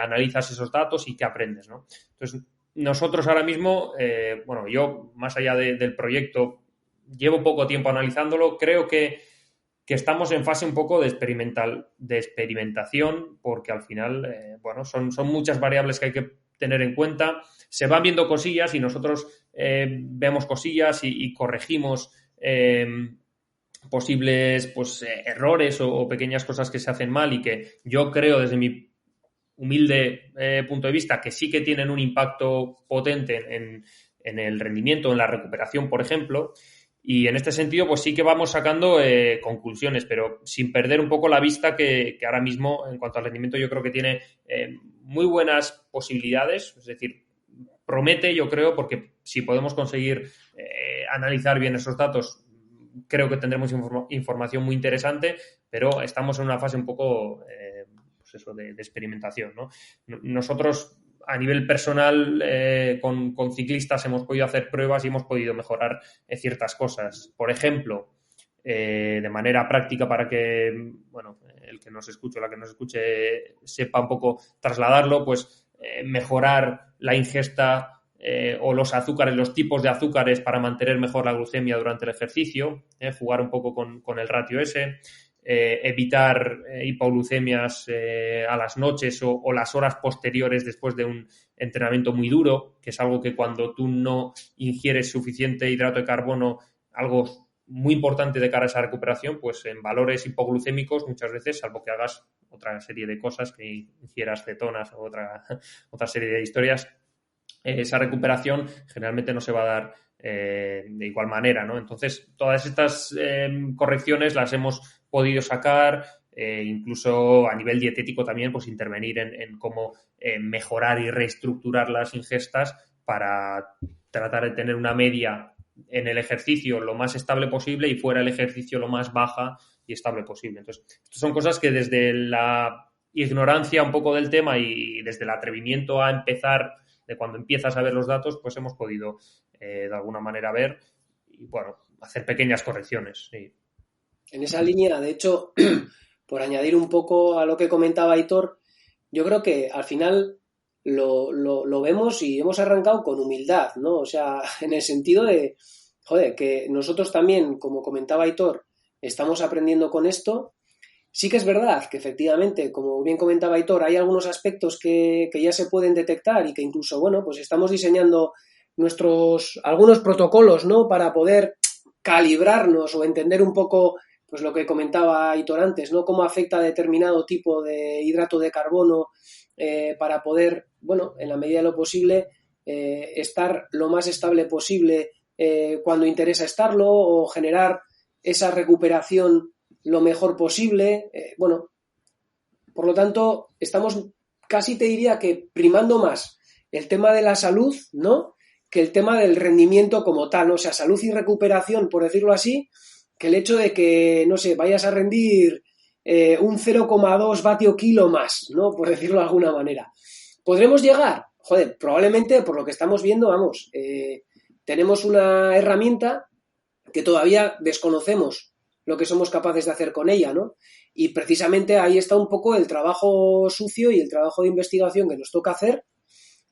analizas esos datos y qué aprendes, ¿no? Entonces, nosotros ahora mismo, bueno, yo más allá del proyecto llevo poco tiempo analizándolo. Creo que estamos en fase un poco de experimentación, porque al final, bueno, son muchas variables que hay que tener en cuenta. Se van viendo cosillas y nosotros vemos cosillas y corregimos posibles pues errores o pequeñas cosas que se hacen mal, y que yo creo, desde mi humilde punto de vista, que sí que tienen un impacto potente en el rendimiento, en la recuperación, por ejemplo. Y en este sentido, pues sí que vamos sacando conclusiones, pero sin perder un poco la vista que ahora mismo, en cuanto al rendimiento, yo creo que tiene muy buenas posibilidades. Es decir, promete, yo creo, porque si podemos conseguir analizar bien esos datos, creo que tendremos información muy interesante, pero estamos en una fase un poco pues eso, de experimentación, ¿no? Nosotros, a nivel personal, con ciclistas hemos podido hacer pruebas y hemos podido mejorar ciertas cosas. Por ejemplo, de manera práctica, para que, bueno, el que nos escuche o la que nos escuche sepa un poco trasladarlo, pues mejorar la ingesta o los azúcares, los tipos de azúcares, para mantener mejor la glucemia durante el ejercicio, jugar un poco con el ratio ese. Evitar hipoglucemias a las noches o las horas posteriores después de un entrenamiento muy duro, que es algo que cuando tú no ingieres suficiente hidrato de carbono, algo muy importante de cara a esa recuperación, pues en valores hipoglucémicos muchas veces, salvo que hagas otra serie de cosas, que ingieras cetonas o otra serie de historias, esa recuperación generalmente no se va a dar de igual manera, ¿no? Entonces, todas estas correcciones las hemos podido sacar, incluso a nivel dietético también, pues intervenir en cómo mejorar y reestructurar las ingestas para tratar de tener una media en el ejercicio lo más estable posible y fuera del ejercicio lo más baja y estable posible. Entonces, estas son cosas que desde la ignorancia un poco del tema y desde el atrevimiento a empezar, de cuando empiezas a ver los datos, pues hemos podido de alguna manera ver y, bueno, hacer pequeñas correcciones. Sí.
En esa línea, de hecho, por añadir un poco a lo que comentaba Aitor, yo creo que al final lo vemos y hemos arrancado con humildad, ¿no? O sea, en el sentido de, joder, que nosotros también, como comentaba Aitor, estamos aprendiendo con esto. Sí que es verdad que efectivamente, como bien comentaba Aitor, hay algunos aspectos que ya se pueden detectar y que incluso, bueno, pues estamos diseñando algunos protocolos, ¿no? Para poder calibrarnos o entender un poco, pues lo que comentaba Aitor antes, ¿no? Cómo afecta a determinado tipo de hidrato de carbono para poder, bueno, en la medida de lo posible, estar lo más estable posible cuando interesa estarlo o generar esa recuperación lo mejor posible. Bueno, por lo tanto, estamos casi te diría que primando más el tema de la salud, ¿no? Que el tema del rendimiento como tal, ¿no? O sea, salud y recuperación, por decirlo así, que el hecho de que, no sé, vayas a rendir un 0,2 vatio kilo más, ¿no? Por decirlo de alguna manera. ¿Podremos llegar? Joder, probablemente, por lo que estamos viendo, vamos, tenemos una herramienta que todavía desconocemos lo que somos capaces de hacer con ella, ¿no? Y precisamente ahí está un poco el trabajo sucio y el trabajo de investigación que nos toca hacer,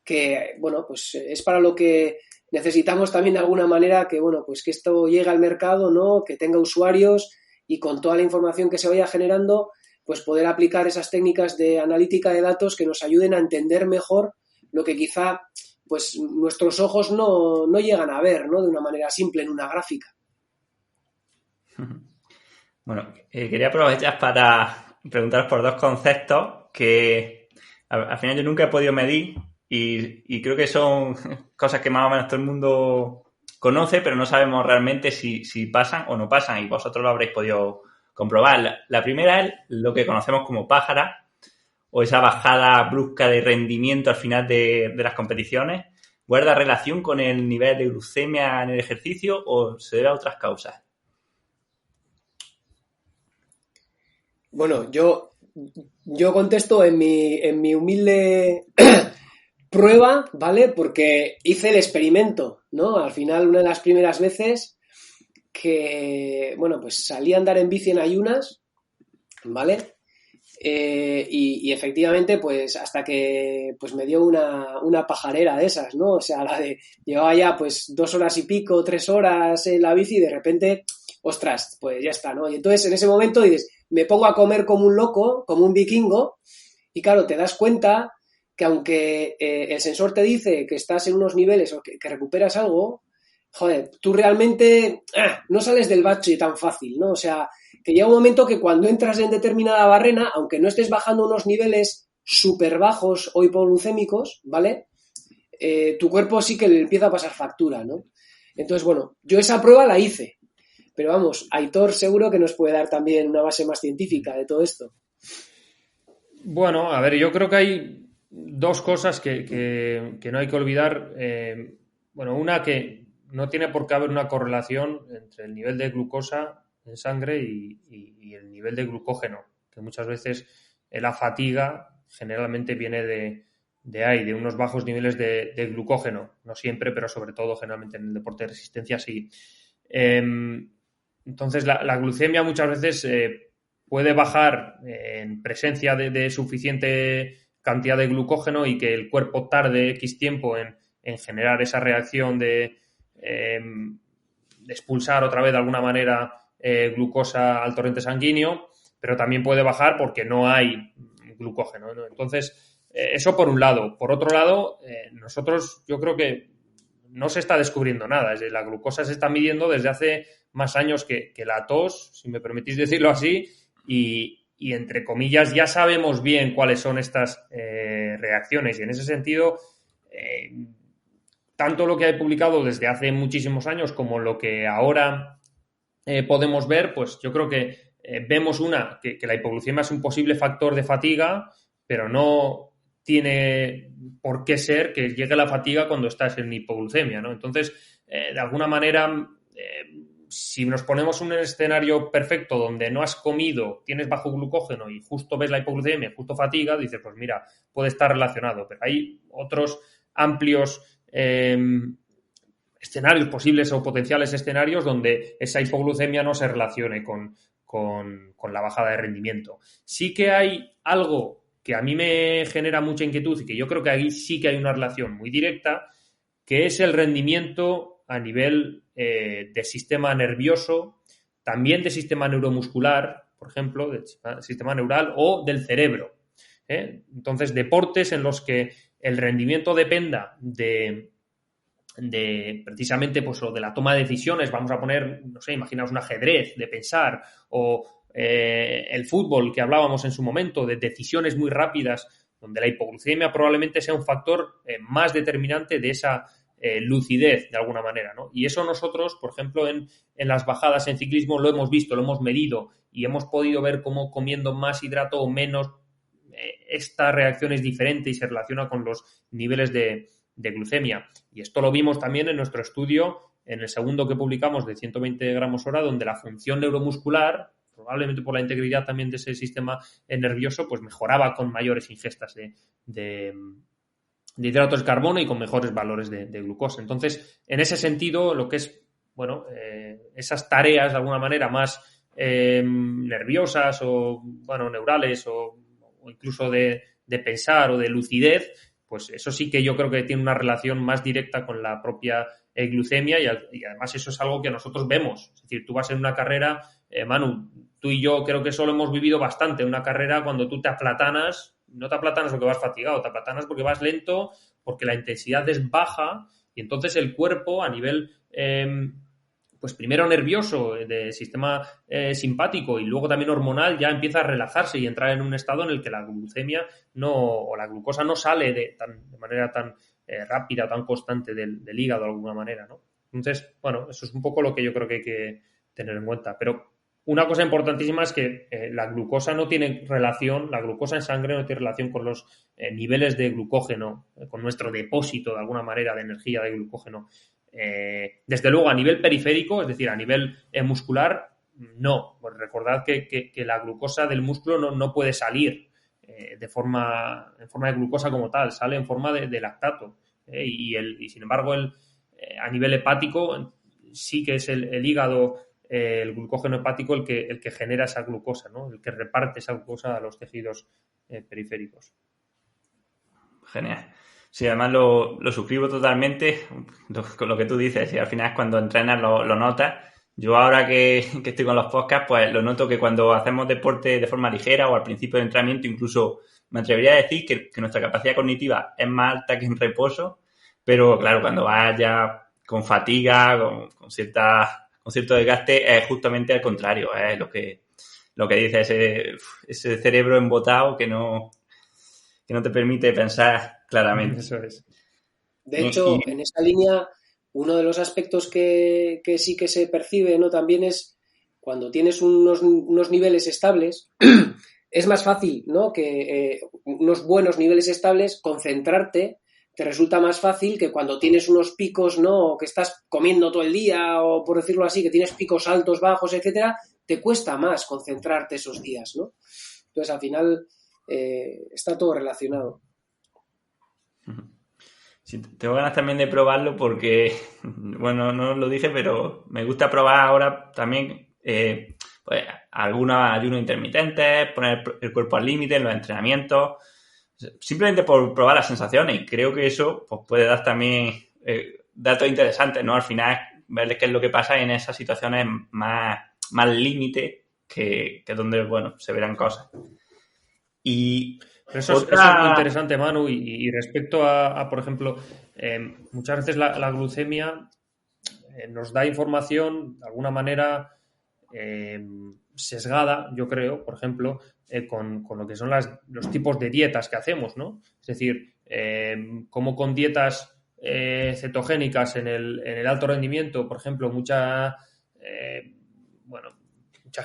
que, bueno, pues es para lo que necesitamos también de alguna manera que, bueno, pues que esto llegue al mercado, ¿no? Que tenga usuarios y con toda la información que se vaya generando, pues poder aplicar esas técnicas de analítica de datos que nos ayuden a entender mejor lo que quizá, pues nuestros ojos no llegan a ver, ¿no? De una manera simple en una gráfica.
Bueno, quería aprovechar para preguntaros por dos conceptos que al final yo nunca he podido medir y creo que son cosas que más o menos todo el mundo conoce, pero no sabemos realmente si pasan o no pasan y vosotros lo habréis podido comprobar. La primera es lo que conocemos como pájara o esa bajada brusca de rendimiento al final de las competiciones. ¿Guarda relación con el nivel de glucemia en el ejercicio o se debe a otras causas?
Bueno, yo contesto en mi humilde prueba, ¿vale? Porque hice el experimento, ¿no? Al final, una de las primeras veces que, bueno, pues salí a andar en bici en ayunas, ¿vale? Y efectivamente, pues hasta que pues me dio una pajarera de esas, ¿no? O sea, la de llevaba ya pues 2 horas y pico, 3 horas en la bici y de repente, ostras, pues ya está, ¿no? Y entonces en ese momento dices, me pongo a comer como un loco, como un vikingo, y claro, te das cuenta que aunque el sensor te dice que estás en unos niveles o que recuperas algo, joder, tú realmente no sales del bache tan fácil, ¿no? O sea, que llega un momento que cuando entras en determinada barrena, aunque no estés bajando unos niveles súper bajos o hipoglucémicos, ¿vale? Tu cuerpo sí que le empieza a pasar factura, ¿no? Entonces, bueno, yo esa prueba la hice. Pero vamos, Aitor seguro que nos puede dar también una base más científica de todo esto.
Bueno, a ver, yo creo que hay dos cosas que no hay que olvidar. Bueno, una que no tiene por qué haber una correlación entre el nivel de glucosa en sangre y el nivel de glucógeno, que muchas veces la fatiga generalmente viene de unos bajos niveles de glucógeno. No siempre, pero sobre todo generalmente en el deporte de resistencia sí. Entonces, la glucemia muchas veces puede bajar en presencia de suficiente cantidad de glucógeno y que el cuerpo tarde X tiempo en generar esa reacción de expulsar otra vez de alguna manera glucosa al torrente sanguíneo, pero también puede bajar porque no hay glucógeno, ¿no? Entonces, eso por un lado. Por otro lado, nosotros yo creo que no se está descubriendo nada. Es decir, la glucosa se está midiendo desde hace más años que la tos, si me permitís decirlo así, y entre comillas ya sabemos bien cuáles son estas reacciones. Y en ese sentido, tanto lo que hay publicado desde hace muchísimos años como lo que ahora podemos ver, pues yo creo que vemos que la hipoglucemia es un posible factor de fatiga, pero no tiene por qué ser que llegue la fatiga cuando estás en hipoglucemia, ¿no? Entonces, de alguna manera, si nos ponemos un escenario perfecto donde no has comido, tienes bajo glucógeno y justo ves la hipoglucemia, justo fatiga, dices, pues mira, puede estar relacionado. Pero hay otros amplios escenarios posibles o potenciales escenarios donde esa hipoglucemia no se relacione con la bajada de rendimiento. Sí que hay algo que a mí me genera mucha inquietud y que yo creo que ahí sí que hay una relación muy directa, que es el rendimiento a nivel de sistema nervioso, también de sistema neuromuscular, por ejemplo, del sistema neural o del cerebro. Entonces, deportes en los que el rendimiento dependa de precisamente pues lo de la toma de decisiones, vamos a poner, no sé, imaginaos un ajedrez de pensar o el fútbol que hablábamos en su momento, de decisiones muy rápidas, donde la hipoglucemia probablemente sea un factor más determinante de esa lucidez de alguna manera, ¿no? Y eso nosotros, por ejemplo, en las bajadas en ciclismo lo hemos visto, lo hemos medido y hemos podido ver cómo comiendo más hidrato o menos esta reacción es diferente y se relaciona con los niveles de glucemia. Y esto lo vimos también en nuestro estudio, en el segundo que publicamos de 120 gramos hora, donde la función neuromuscular, probablemente por la integridad también de ese sistema nervioso, pues mejoraba con mayores ingestas de hidratos de carbono y con mejores valores de glucosa. Entonces, en ese sentido, lo que es, bueno, esas tareas de alguna manera más nerviosas o, bueno, neurales o incluso de pensar o de lucidez, pues eso sí que yo creo que tiene una relación más directa con la propia glucemia y además eso es algo que nosotros vemos. Es decir, tú vas en una carrera, Manu, tú y yo creo que eso lo hemos vivido bastante, en una carrera cuando tú te aplatanas, no te aplatanas porque vas fatigado, te aplatanas porque vas lento, porque la intensidad es baja y entonces el cuerpo a nivel pues primero nervioso, de sistema simpático y luego también hormonal, ya empieza a relajarse y entrar en un estado en el que la glucemia o la glucosa no sale de manera tan rápida, tan constante del hígado de alguna manera, ¿no? Entonces, bueno, eso es un poco lo que yo creo que hay que tener en cuenta. Pero una cosa importantísima es que la glucosa no tiene relación, la glucosa en sangre no tiene relación con los niveles de glucógeno, con nuestro depósito de alguna manera de energía de glucógeno. Desde luego a nivel periférico, es decir, a nivel muscular, no. Pues recordad que la glucosa del músculo no puede salir en forma de glucosa como tal, sale en forma de lactato. Y sin embargo, a nivel hepático sí que es el hígado, el glucógeno hepático el que genera esa glucosa, ¿no? El que reparte esa glucosa a los tejidos periféricos.
Genial. Sí, además lo suscribo totalmente con lo que tú dices y al final cuando entrenas lo notas. Yo ahora que estoy con los podcasts, pues lo noto que cuando hacemos deporte de forma ligera o al principio de entrenamiento, incluso me atrevería a decir que nuestra capacidad cognitiva es más alta que en reposo, pero claro, cuando vas ya con fatiga, con cierto desgaste, es justamente al contrario, es lo que dice ese cerebro embotado que no te permite pensar claramente.
Eso es.
De hecho, en esa línea, uno de los aspectos que sí que se percibe, ¿no? También es cuando tienes unos niveles estables, es más fácil, ¿no? Que unos buenos niveles estables, concentrarte te resulta más fácil que cuando tienes unos picos, ¿no? O que estás comiendo todo el día o por decirlo así, que tienes picos altos, bajos, etcétera, te cuesta más concentrarte esos días, ¿no? Entonces, al final, está todo relacionado.
Sí, tengo ganas también de probarlo porque, bueno, no lo dije, pero me gusta probar ahora también pues algunos ayunos intermitentes, poner el cuerpo al límite en los entrenamientos, simplemente por probar las sensaciones y creo que eso pues puede dar también datos interesantes, ¿no? Al final, ver qué es lo que pasa en esas situaciones más límite que donde, bueno, se verán cosas. Y
Eso es muy interesante, Manu, y respecto a por ejemplo, muchas veces la glucemia nos da información de alguna manera sesgada, yo creo, por ejemplo, con lo que son los tipos de dietas que hacemos, ¿no? Es decir, como con dietas cetogénicas en el alto rendimiento, por ejemplo, mucha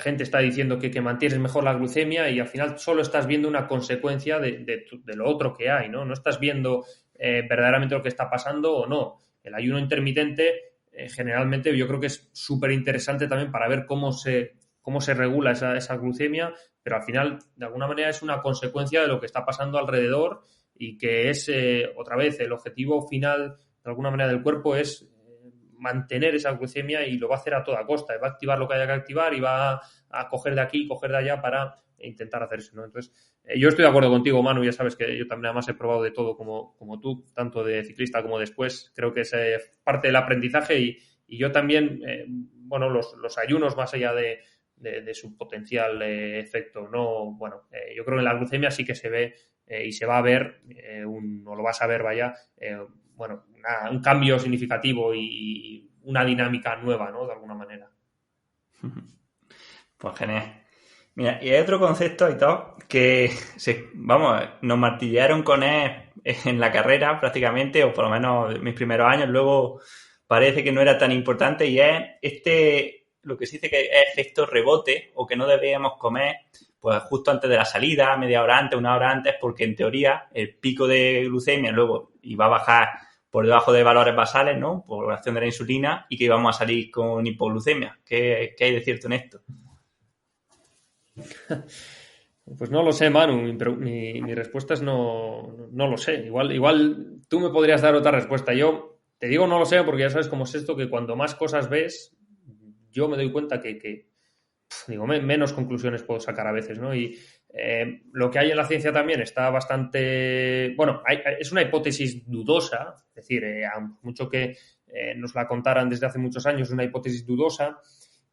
gente está diciendo que mantienes mejor la glucemia y al final solo estás viendo una consecuencia de lo otro que hay, ¿no? No estás viendo verdaderamente lo que está pasando o no. El ayuno intermitente generalmente yo creo que es súper interesante también para ver cómo se regula esa glucemia, pero al final de alguna manera es una consecuencia de lo que está pasando alrededor y que es otra vez el objetivo final de alguna manera del cuerpo es mantener esa glucemia y lo va a hacer a toda costa, va a activar lo que haya que activar y va a coger de aquí, coger de allá para intentar hacer eso, ¿no? Entonces, yo estoy de acuerdo contigo, Manu, ya sabes que yo también además he probado de todo como tú, tanto de ciclista como después, creo que es parte del aprendizaje y yo también, los ayunos más allá de su potencial efecto, no, yo creo que en la glucemia sí que se ve y se va a ver, o lo vas a ver, un cambio significativo y una dinámica nueva, ¿no? De alguna manera.
Pues genial. Mira, y hay otro concepto y todo que nos martillaron con él en la carrera prácticamente, o por lo menos mis primeros años, luego parece que no era tan importante y es lo que se dice que es efecto rebote o que no debíamos comer pues justo antes de la salida, media hora antes, una hora antes, porque en teoría el pico de glucemia luego iba a bajar por debajo de valores basales, ¿no? Por acción de la insulina y que íbamos a salir con hipoglucemia. ¿Qué hay de cierto en esto?
Pues no lo sé, Manu, pero mi respuesta es no lo sé. Igual tú me podrías dar otra respuesta. Yo te digo no lo sé porque ya sabes cómo es esto, que cuando más cosas ves, yo me doy cuenta que menos conclusiones puedo sacar a veces, ¿no? Y lo que hay en la ciencia también está bastante... es una hipótesis dudosa, es decir, mucho que nos la contaran desde hace muchos años, es una hipótesis dudosa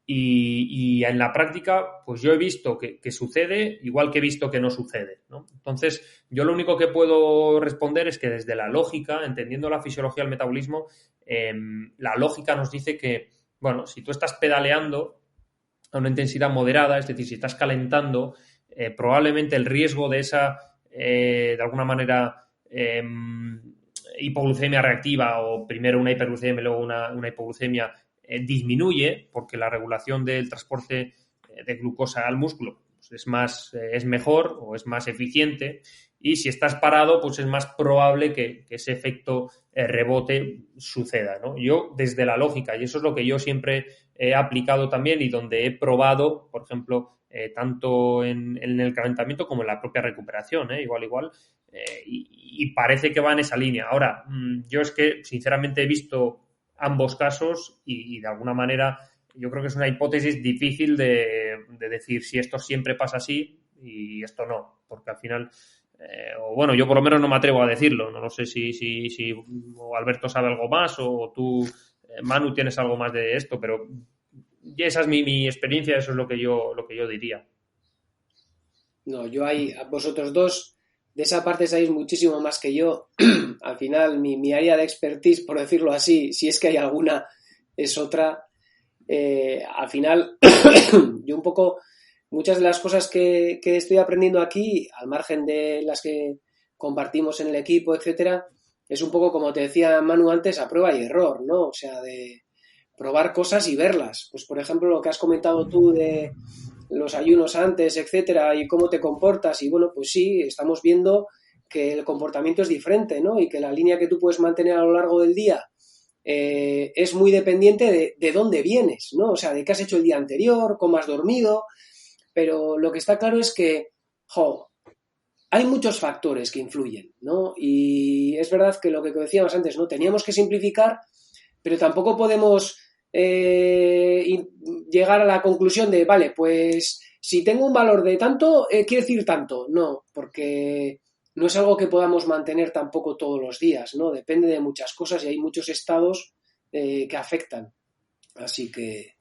y en la práctica, pues yo he visto que sucede igual que he visto que no sucede, ¿no? Entonces, yo lo único que puedo responder es que desde la lógica, entendiendo la fisiología del metabolismo, la lógica nos dice que, si tú estás pedaleando a una intensidad moderada, es decir, si estás calentando, probablemente el riesgo de esa, de alguna manera, hipoglucemia reactiva o primero una hiperglucemia y luego una hipoglucemia disminuye porque la regulación del transporte de glucosa al músculo pues es mejor o es más eficiente y si estás parado pues es más probable que ese efecto rebote suceda, ¿no? Yo desde la lógica, y eso es lo que yo siempre he aplicado también y donde he probado, por ejemplo, tanto en el calentamiento como en la propia recuperación, igual, y parece que va en esa línea. Ahora, yo es que sinceramente he visto ambos casos y de alguna manera yo creo que es una hipótesis difícil de decir si esto siempre pasa así y esto no, porque al final yo por lo menos no me atrevo a decirlo, no lo sé si Alberto sabe algo más o tú, Manu, tienes algo más de esto, pero esa es mi experiencia, eso es lo que yo diría.
No, vosotros dos de esa parte sabéis muchísimo más que yo. Al final mi área de expertise, por decirlo así, si es que hay alguna, es otra. Al final yo un poco, muchas de las cosas que estoy aprendiendo aquí, al margen de las que compartimos en el equipo, etcétera, es un poco como te decía Manu antes, a prueba y error, ¿no? O sea, de probar cosas y verlas. Pues por ejemplo lo que has comentado tú de los ayunos antes, etcétera, y cómo te comportas, y pues sí, estamos viendo que el comportamiento es diferente, ¿no? Y que la línea que tú puedes mantener a lo largo del día es muy dependiente de dónde vienes, ¿no? O sea, de qué has hecho el día anterior, cómo has dormido, pero lo que está claro es que, hay muchos factores que influyen, ¿no? Y es verdad que lo que decíamos antes, ¿no? Teníamos que simplificar, pero tampoco podemos llegar a la conclusión de, vale, pues si tengo un valor de tanto, quiere decir tanto. No, porque no es algo que podamos mantener tampoco todos los días, ¿no? Depende de muchas cosas y hay muchos estados que afectan. Así que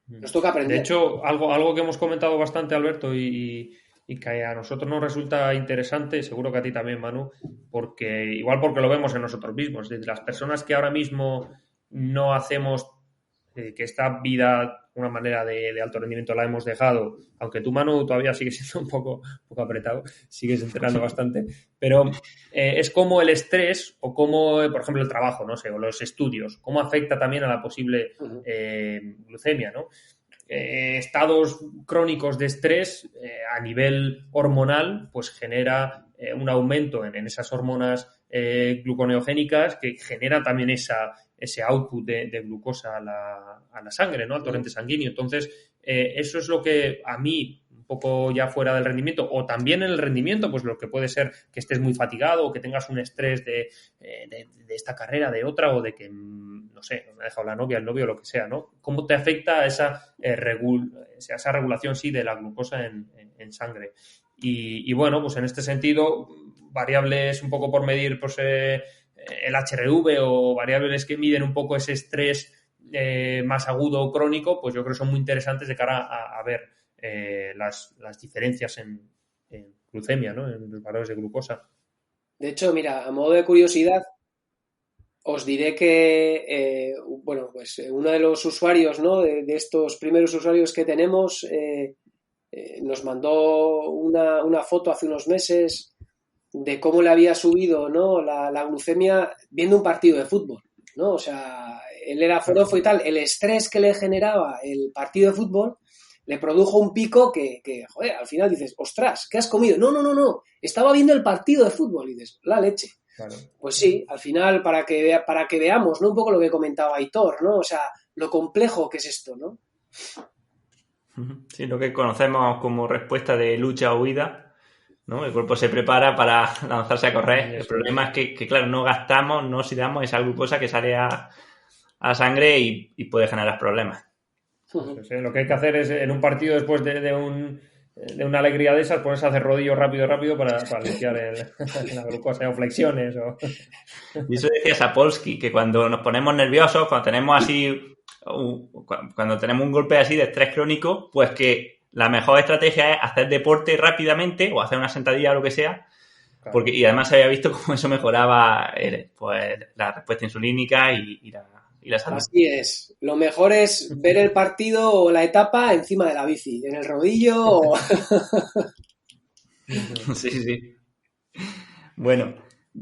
nos toca aprender.
De hecho, algo que hemos comentado bastante, Alberto, y y que a nosotros nos resulta interesante, seguro que a ti también, Manu, porque lo vemos en nosotros mismos. Desde las personas que ahora mismo no hacemos que esta vida, una manera de alto rendimiento la hemos dejado, aunque tú, Manu, todavía sigues siendo un poco apretado, sigues entrenando bastante, pero es como el estrés o como, por ejemplo, el trabajo, no sé, o los estudios, cómo afecta también a la posible glucemia, ¿no? Estados crónicos de estrés a nivel hormonal pues genera un aumento en esas hormonas gluconeogénicas que genera también ese output de glucosa a la sangre, ¿no? Al torrente sanguíneo. Entonces, eso es lo que a mí, un poco ya fuera del rendimiento, o también en el rendimiento, pues lo que puede ser que estés muy fatigado o que tengas un estrés de esta carrera, de otra, o de que, no sé, me ha dejado la novia, el novio, lo que sea, ¿no? ¿Cómo te afecta esa regulación, sí, de la glucosa en sangre? Y bueno, pues en este sentido, variables un poco por medir, pues el HRV o variables que miden un poco ese estrés más agudo o crónico, pues yo creo que son muy interesantes de cara a ver las diferencias en glucemia, ¿no? En los valores de glucosa.
De hecho, mira, a modo de curiosidad, os diré que, pues uno de los usuarios, ¿no? de estos primeros usuarios que tenemos, nos mandó una foto hace unos meses de cómo le había subido, ¿no? la glucemia viendo un partido de fútbol, ¿no? O sea, él era forofo y tal. El estrés que le generaba el partido de fútbol le produjo un pico que joder, al final dices, ostras, ¿qué has comido? No, estaba viendo el partido de fútbol y dices, la leche. Claro. Pues sí, al final, para que veamos, ¿no? Un poco lo que comentaba Aitor, ¿no? O sea, lo complejo que es esto, ¿no?
Sí, lo que conocemos como respuesta de lucha o huida, ¿no? El cuerpo se prepara para lanzarse a correr. El problema es que, claro, no gastamos, no oxidamos esa glucosa que sale a la sangre y puede generar problemas.
Pues, lo que hay que hacer es, en un partido después de una alegría de esas, ponerse a hacer rodillos rápido para limpiar la glucosa o flexiones.
Y eso decía Sapolsky, que cuando nos ponemos nerviosos, cuando tenemos un golpe así de estrés crónico, pues que la mejor estrategia es hacer deporte rápidamente o hacer una sentadilla o lo que sea, claro. Y además se había visto cómo eso mejoraba pues la respuesta insulínica y la salud.
Así es. Lo mejor es ver el partido o la etapa encima de la bici, en el rodillo o...
Sí. Bueno,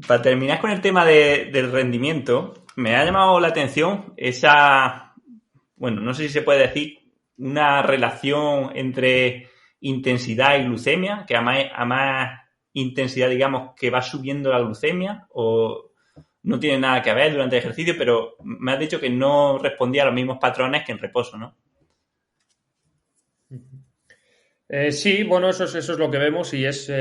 para terminar con el tema del rendimiento, me ha llamado la atención no sé si se puede decir, una relación entre intensidad y glucemia, que a más intensidad, digamos, que va subiendo la glucemia, o no tiene nada que ver durante el ejercicio, pero me has dicho que no respondía a los mismos patrones que en reposo, ¿no?
Sí, bueno, eso es lo que vemos y es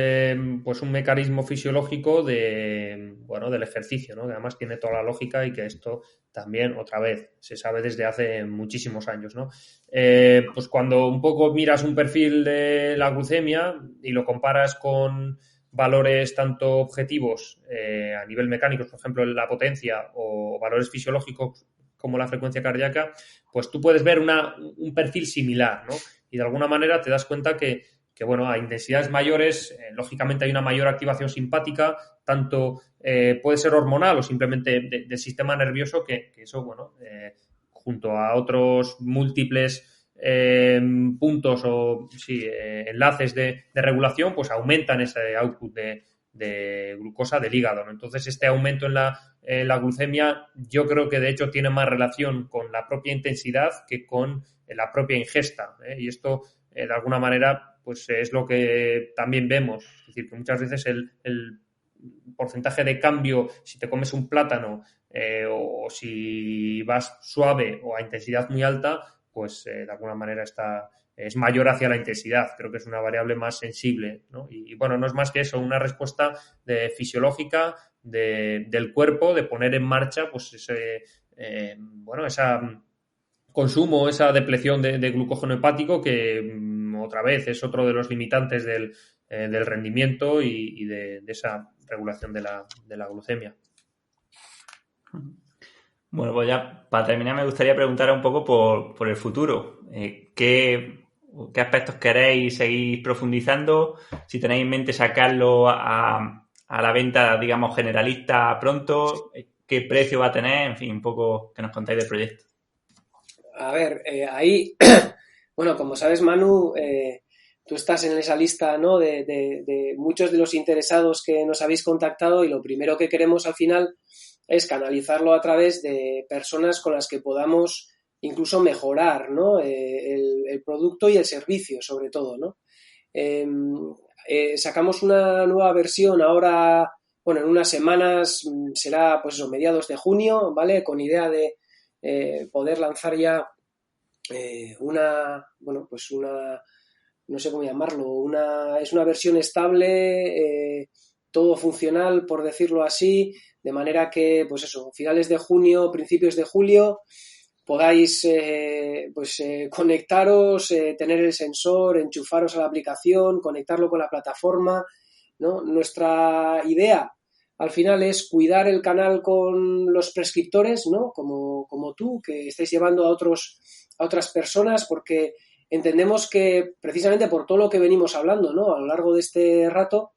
pues un mecanismo fisiológico del ejercicio, ¿no? Que además tiene toda la lógica y que esto también, otra vez, se sabe desde hace muchísimos años, ¿no? Pues cuando un poco miras un perfil de la glucemia y lo comparas con valores tanto objetivos a nivel mecánico, por ejemplo, la potencia o valores fisiológicos como la frecuencia cardíaca, pues tú puedes ver un perfil similar, ¿no? Y de alguna manera te das cuenta que a intensidades mayores, lógicamente hay una mayor activación simpática, tanto puede ser hormonal o simplemente del sistema nervioso, que eso, junto a otros múltiples puntos o enlaces de regulación, pues aumentan ese output de glucosa del hígado, ¿no? Entonces, este aumento en la glucemia yo creo que de hecho tiene más relación con la propia intensidad que con la propia ingesta, y esto de alguna manera pues es lo que también vemos, es decir, que muchas veces el porcentaje de cambio si te comes un plátano o si vas suave o a intensidad muy alta, pues de alguna manera es mayor hacia la intensidad. Creo que es una variable más sensible, ¿no? Y bueno, no es más que eso, una respuesta fisiológica del cuerpo, de poner en marcha pues esa consumo, esa depleción de glucógeno hepático que otra vez es otro de los limitantes del rendimiento y de esa regulación de la glucemia.
Bueno, pues ya para terminar me gustaría preguntar un poco por el futuro. qué aspectos queréis seguir profundizando, si tenéis en mente sacarlo a la venta, digamos, generalista pronto, qué precio va a tener, en fin, un poco que nos contáis del proyecto.
A ver, ahí, bueno, como sabes, Manu, tú estás en esa lista, ¿no? de muchos de los interesados que nos habéis contactado, y lo primero que queremos al final es canalizarlo a través de personas con las que podamos incluso mejorar, ¿no? El producto y el servicio, sobre todo, ¿no? Sacamos una nueva versión ahora, bueno, en unas semanas, será pues eso, mediados de junio, ¿vale? Con idea de poder lanzar ya no sé cómo llamarlo, es una versión estable, todo funcional, por decirlo así, de manera que, pues eso, finales de junio, principios de julio, podáis conectaros, tener el sensor, enchufaros a la aplicación, conectarlo con la plataforma, ¿no? Nuestra idea al final es cuidar el canal con los prescriptores, ¿no? Como tú, que estáis llevando a otras personas, porque entendemos que precisamente por todo lo que venimos hablando, ¿no? A lo largo de este rato,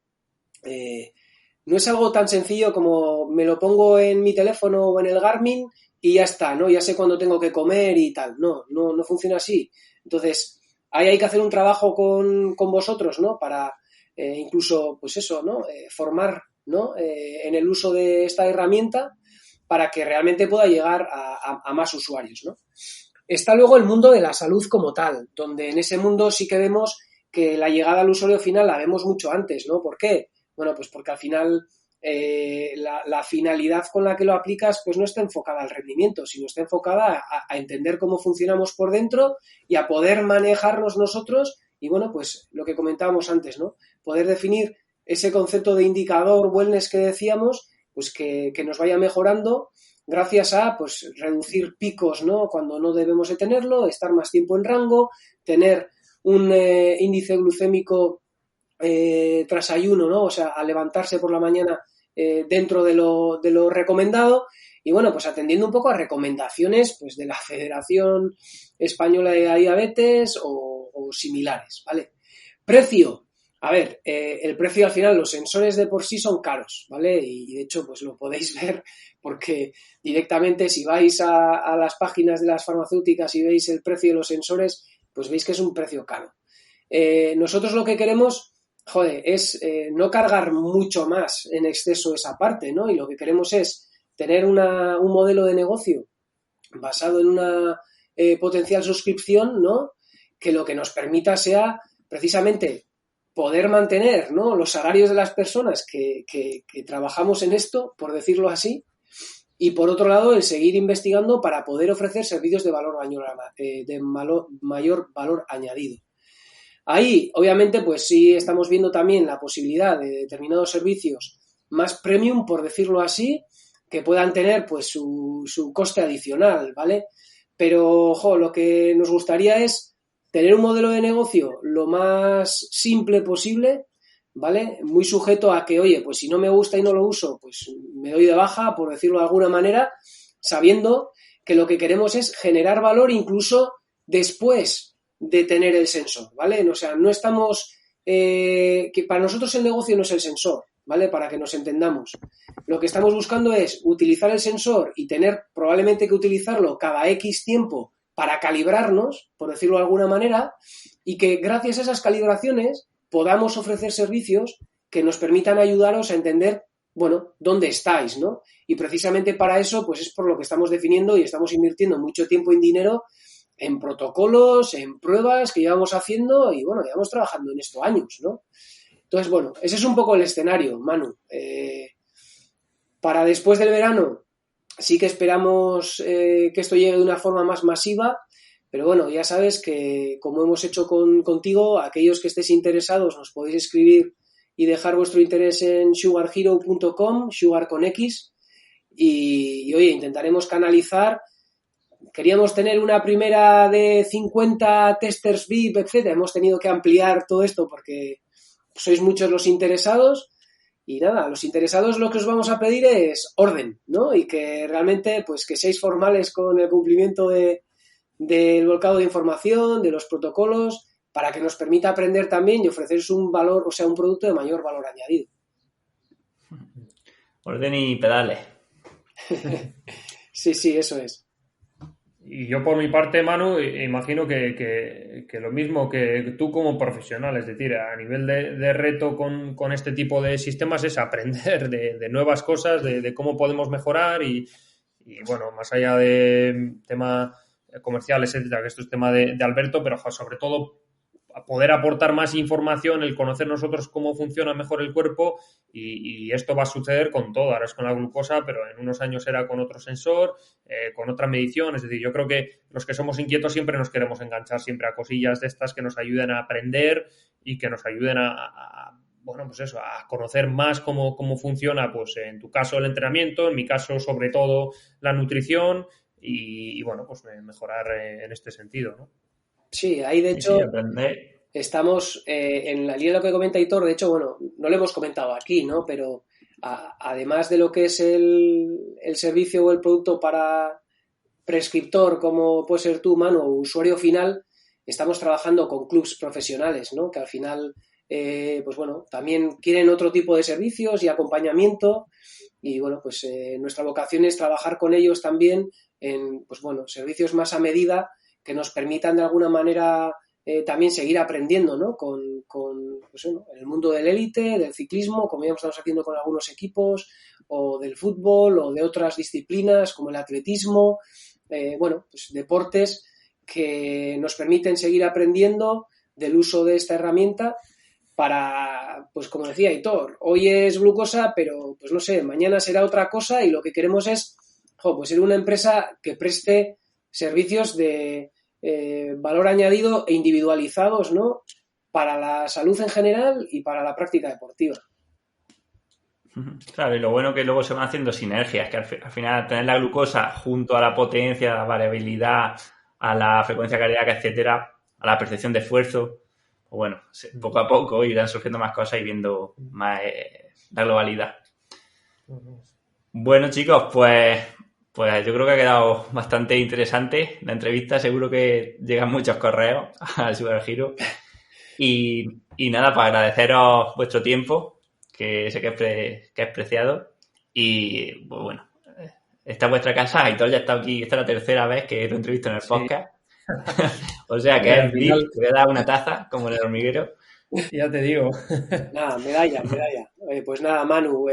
no es algo tan sencillo como me lo pongo en mi teléfono o en el Garmin y ya está, ¿no? Ya sé cuándo tengo que comer y tal. No funciona así. Entonces, ahí hay que hacer un trabajo con vosotros, ¿no? Para incluso, pues eso, ¿no? Formar, ¿no? En el uso de esta herramienta para que realmente pueda llegar a más usuarios, ¿no? Está luego el mundo de la salud como tal, donde en ese mundo sí que vemos que la llegada al usuario final la vemos mucho antes, ¿no? ¿Por qué? Bueno, pues porque al final la finalidad con la que lo aplicas pues no está enfocada al rendimiento, sino está enfocada a entender cómo funcionamos por dentro y a poder manejarnos nosotros y, bueno, pues lo que comentábamos antes, ¿no? Poder definir ese concepto de indicador wellness que decíamos, pues que nos vaya mejorando gracias a pues reducir picos, ¿no? Cuando no debemos de tenerlo, estar más tiempo en rango, tener un índice glucémico tras ayuno, ¿no? O sea, al levantarse por la mañana dentro de lo recomendado y, bueno, pues atendiendo un poco a recomendaciones pues de la Federación Española de Diabetes o similares, ¿vale? Precio. A ver, el precio al final, los sensores de por sí son caros, ¿vale? Y de hecho, pues lo podéis ver porque directamente si vais a las páginas de las farmacéuticas y veis el precio de los sensores, pues veis que es un precio caro. Nosotros lo que queremos, es no cargar mucho más en exceso esa parte, ¿no? Y lo que queremos es tener un modelo de negocio basado en una potencial suscripción, ¿no? Que lo que nos permita sea precisamente poder mantener, ¿no? Los salarios de las personas que trabajamos en esto, por decirlo así, y por otro lado el seguir investigando para poder ofrecer servicios de mayor valor añadido. Ahí, obviamente, pues sí estamos viendo también la posibilidad de determinados servicios más premium, por decirlo así, que puedan tener pues su coste adicional, ¿vale? Pero, lo que nos gustaría es tener un modelo de negocio lo más simple posible, ¿vale? Muy sujeto a que, oye, pues si no me gusta y no lo uso, pues me doy de baja, por decirlo de alguna manera, sabiendo que lo que queremos es generar valor incluso después de tener el sensor, ¿vale? O sea, no estamos... que para nosotros el negocio no es el sensor, ¿vale? Para que nos entendamos. Lo que estamos buscando es utilizar el sensor y tener probablemente que utilizarlo cada X tiempo para calibrarnos, por decirlo de alguna manera, y que gracias a esas calibraciones podamos ofrecer servicios que nos permitan ayudaros a entender, bueno, dónde estáis, ¿no? Y precisamente para eso, pues es por lo que estamos definiendo y estamos invirtiendo mucho tiempo y dinero en protocolos, en pruebas que llevamos haciendo y, bueno, llevamos trabajando en esto años, ¿no? Entonces, bueno, ese es un poco el escenario, Manu. Para después del verano sí que esperamos que esto llegue de una forma más masiva, pero bueno, ya sabes que como hemos hecho contigo, aquellos que estéis interesados nos podéis escribir y dejar vuestro interés en sugarhero.com, sugar con X, y oye, intentaremos canalizar. Queríamos tener una primera de 50 testers VIP, etcétera. Hemos tenido que ampliar todo esto porque sois muchos los interesados. Y nada, los interesados lo que os vamos a pedir es orden, ¿no? Y que realmente, pues que seáis formales con el cumplimiento del volcado de información, de los protocolos, para que nos permita aprender también y ofreceros un valor, o sea, un producto de mayor valor añadido.
Orden y pedales.
Sí, eso es.
Y yo por mi parte, Manu, imagino que lo mismo que tú como profesional, es decir, a nivel de reto con este tipo de sistemas es aprender de nuevas cosas, de cómo podemos mejorar y bueno, más allá de tema comerciales, etcétera, que esto es tema de Alberto, pero sobre todo a poder aportar más información, el conocer nosotros cómo funciona mejor el cuerpo y esto va a suceder con todo. Ahora es con la glucosa, pero en unos años será con otro sensor, con otra medición. Es decir, yo creo que los que somos inquietos siempre nos queremos enganchar siempre a cosillas de estas que nos ayuden a aprender y que nos ayuden bueno, pues eso, a conocer más cómo funciona, pues en tu caso el entrenamiento, en mi caso sobre todo la nutrición y bueno, pues mejorar en este sentido, ¿no?
Sí, ahí de hecho
aprender.
Estamos en la línea de lo que comenta Hitor. De hecho, bueno, no lo hemos comentado aquí, ¿no? Pero además de lo que es el servicio o el producto para prescriptor, como puede ser tú, Manu, o usuario final, estamos trabajando con clubs profesionales, ¿no? Que al final, pues bueno, también quieren otro tipo de servicios y acompañamiento. Y bueno, pues nuestra vocación es trabajar con ellos también en, pues bueno, servicios más a medida que nos permitan de alguna manera también seguir aprendiendo, ¿no? Pues, bueno, en el mundo del élite, del ciclismo, como ya estamos haciendo con algunos equipos, o del fútbol, o de otras disciplinas como el atletismo, bueno, pues deportes que nos permiten seguir aprendiendo del uso de esta herramienta para, pues como decía Hitor, hoy es glucosa, pero pues no sé, mañana será otra cosa y lo que queremos es, pues ser una empresa que preste servicios de valor añadido e individualizados, ¿no? Para la salud en general y para la práctica deportiva.
Claro, y lo bueno que luego se van haciendo sinergias, que al final tener la glucosa junto a la potencia, a la variabilidad, a la frecuencia cardíaca, etcétera, a la percepción de esfuerzo, pues bueno, poco a poco irán surgiendo más cosas y viendo más la globalidad. Bueno, chicos, pues yo creo que ha quedado bastante interesante la entrevista. Seguro que llegan muchos correos al Supergiro. Y nada, para agradeceros vuestro tiempo, que sé que es preciado. Y pues bueno, esta es vuestra casa. Aitor ya está aquí, esta es la tercera vez que lo entrevisto en el podcast. O sea que es VIP, te voy a dar una taza, como en el hormiguero.
Ya te digo.
Nada, medalla. Pues nada, Manu,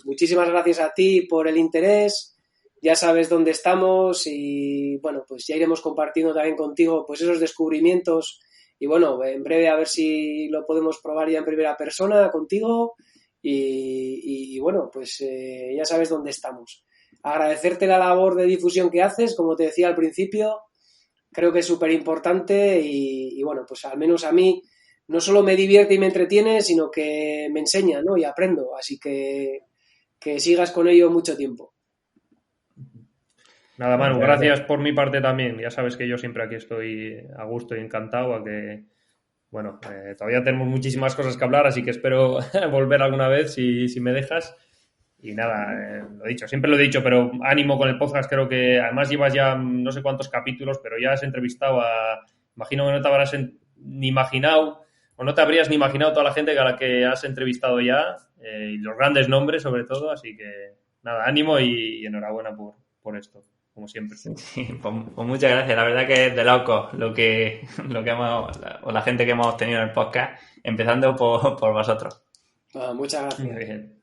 muchísimas gracias a ti por el interés. Ya sabes dónde estamos y bueno, pues ya iremos compartiendo también contigo pues esos descubrimientos y bueno, en breve a ver si lo podemos probar ya en primera persona contigo y bueno, pues ya sabes dónde estamos. Agradecerte la labor de difusión que haces, como te decía al principio, creo que es súper importante y bueno, pues al menos a mí no solo me divierte y me entretiene, sino que me enseña, ¿no? Y aprendo, así que sigas con ello mucho tiempo.
Nada, Manu, gracias por mi parte también. Ya sabes que yo siempre aquí estoy a gusto y encantado, a que, bueno, todavía tenemos muchísimas cosas que hablar, así que espero volver alguna vez si me dejas. Y nada, lo dicho, siempre lo he dicho, pero ánimo con el podcast, creo que además llevas ya no sé cuántos capítulos, pero ya has entrevistado imagino que no te habrás ni imaginado, o no te habrías ni imaginado toda la gente a la que has entrevistado ya, y los grandes nombres sobre todo, así que nada, ánimo y enhorabuena por esto. Como siempre.
Sí, pues muchas gracias. La verdad que es de locos lo que o la gente que hemos tenido en el podcast, empezando por vosotros.
Muchas gracias.
Muy bien.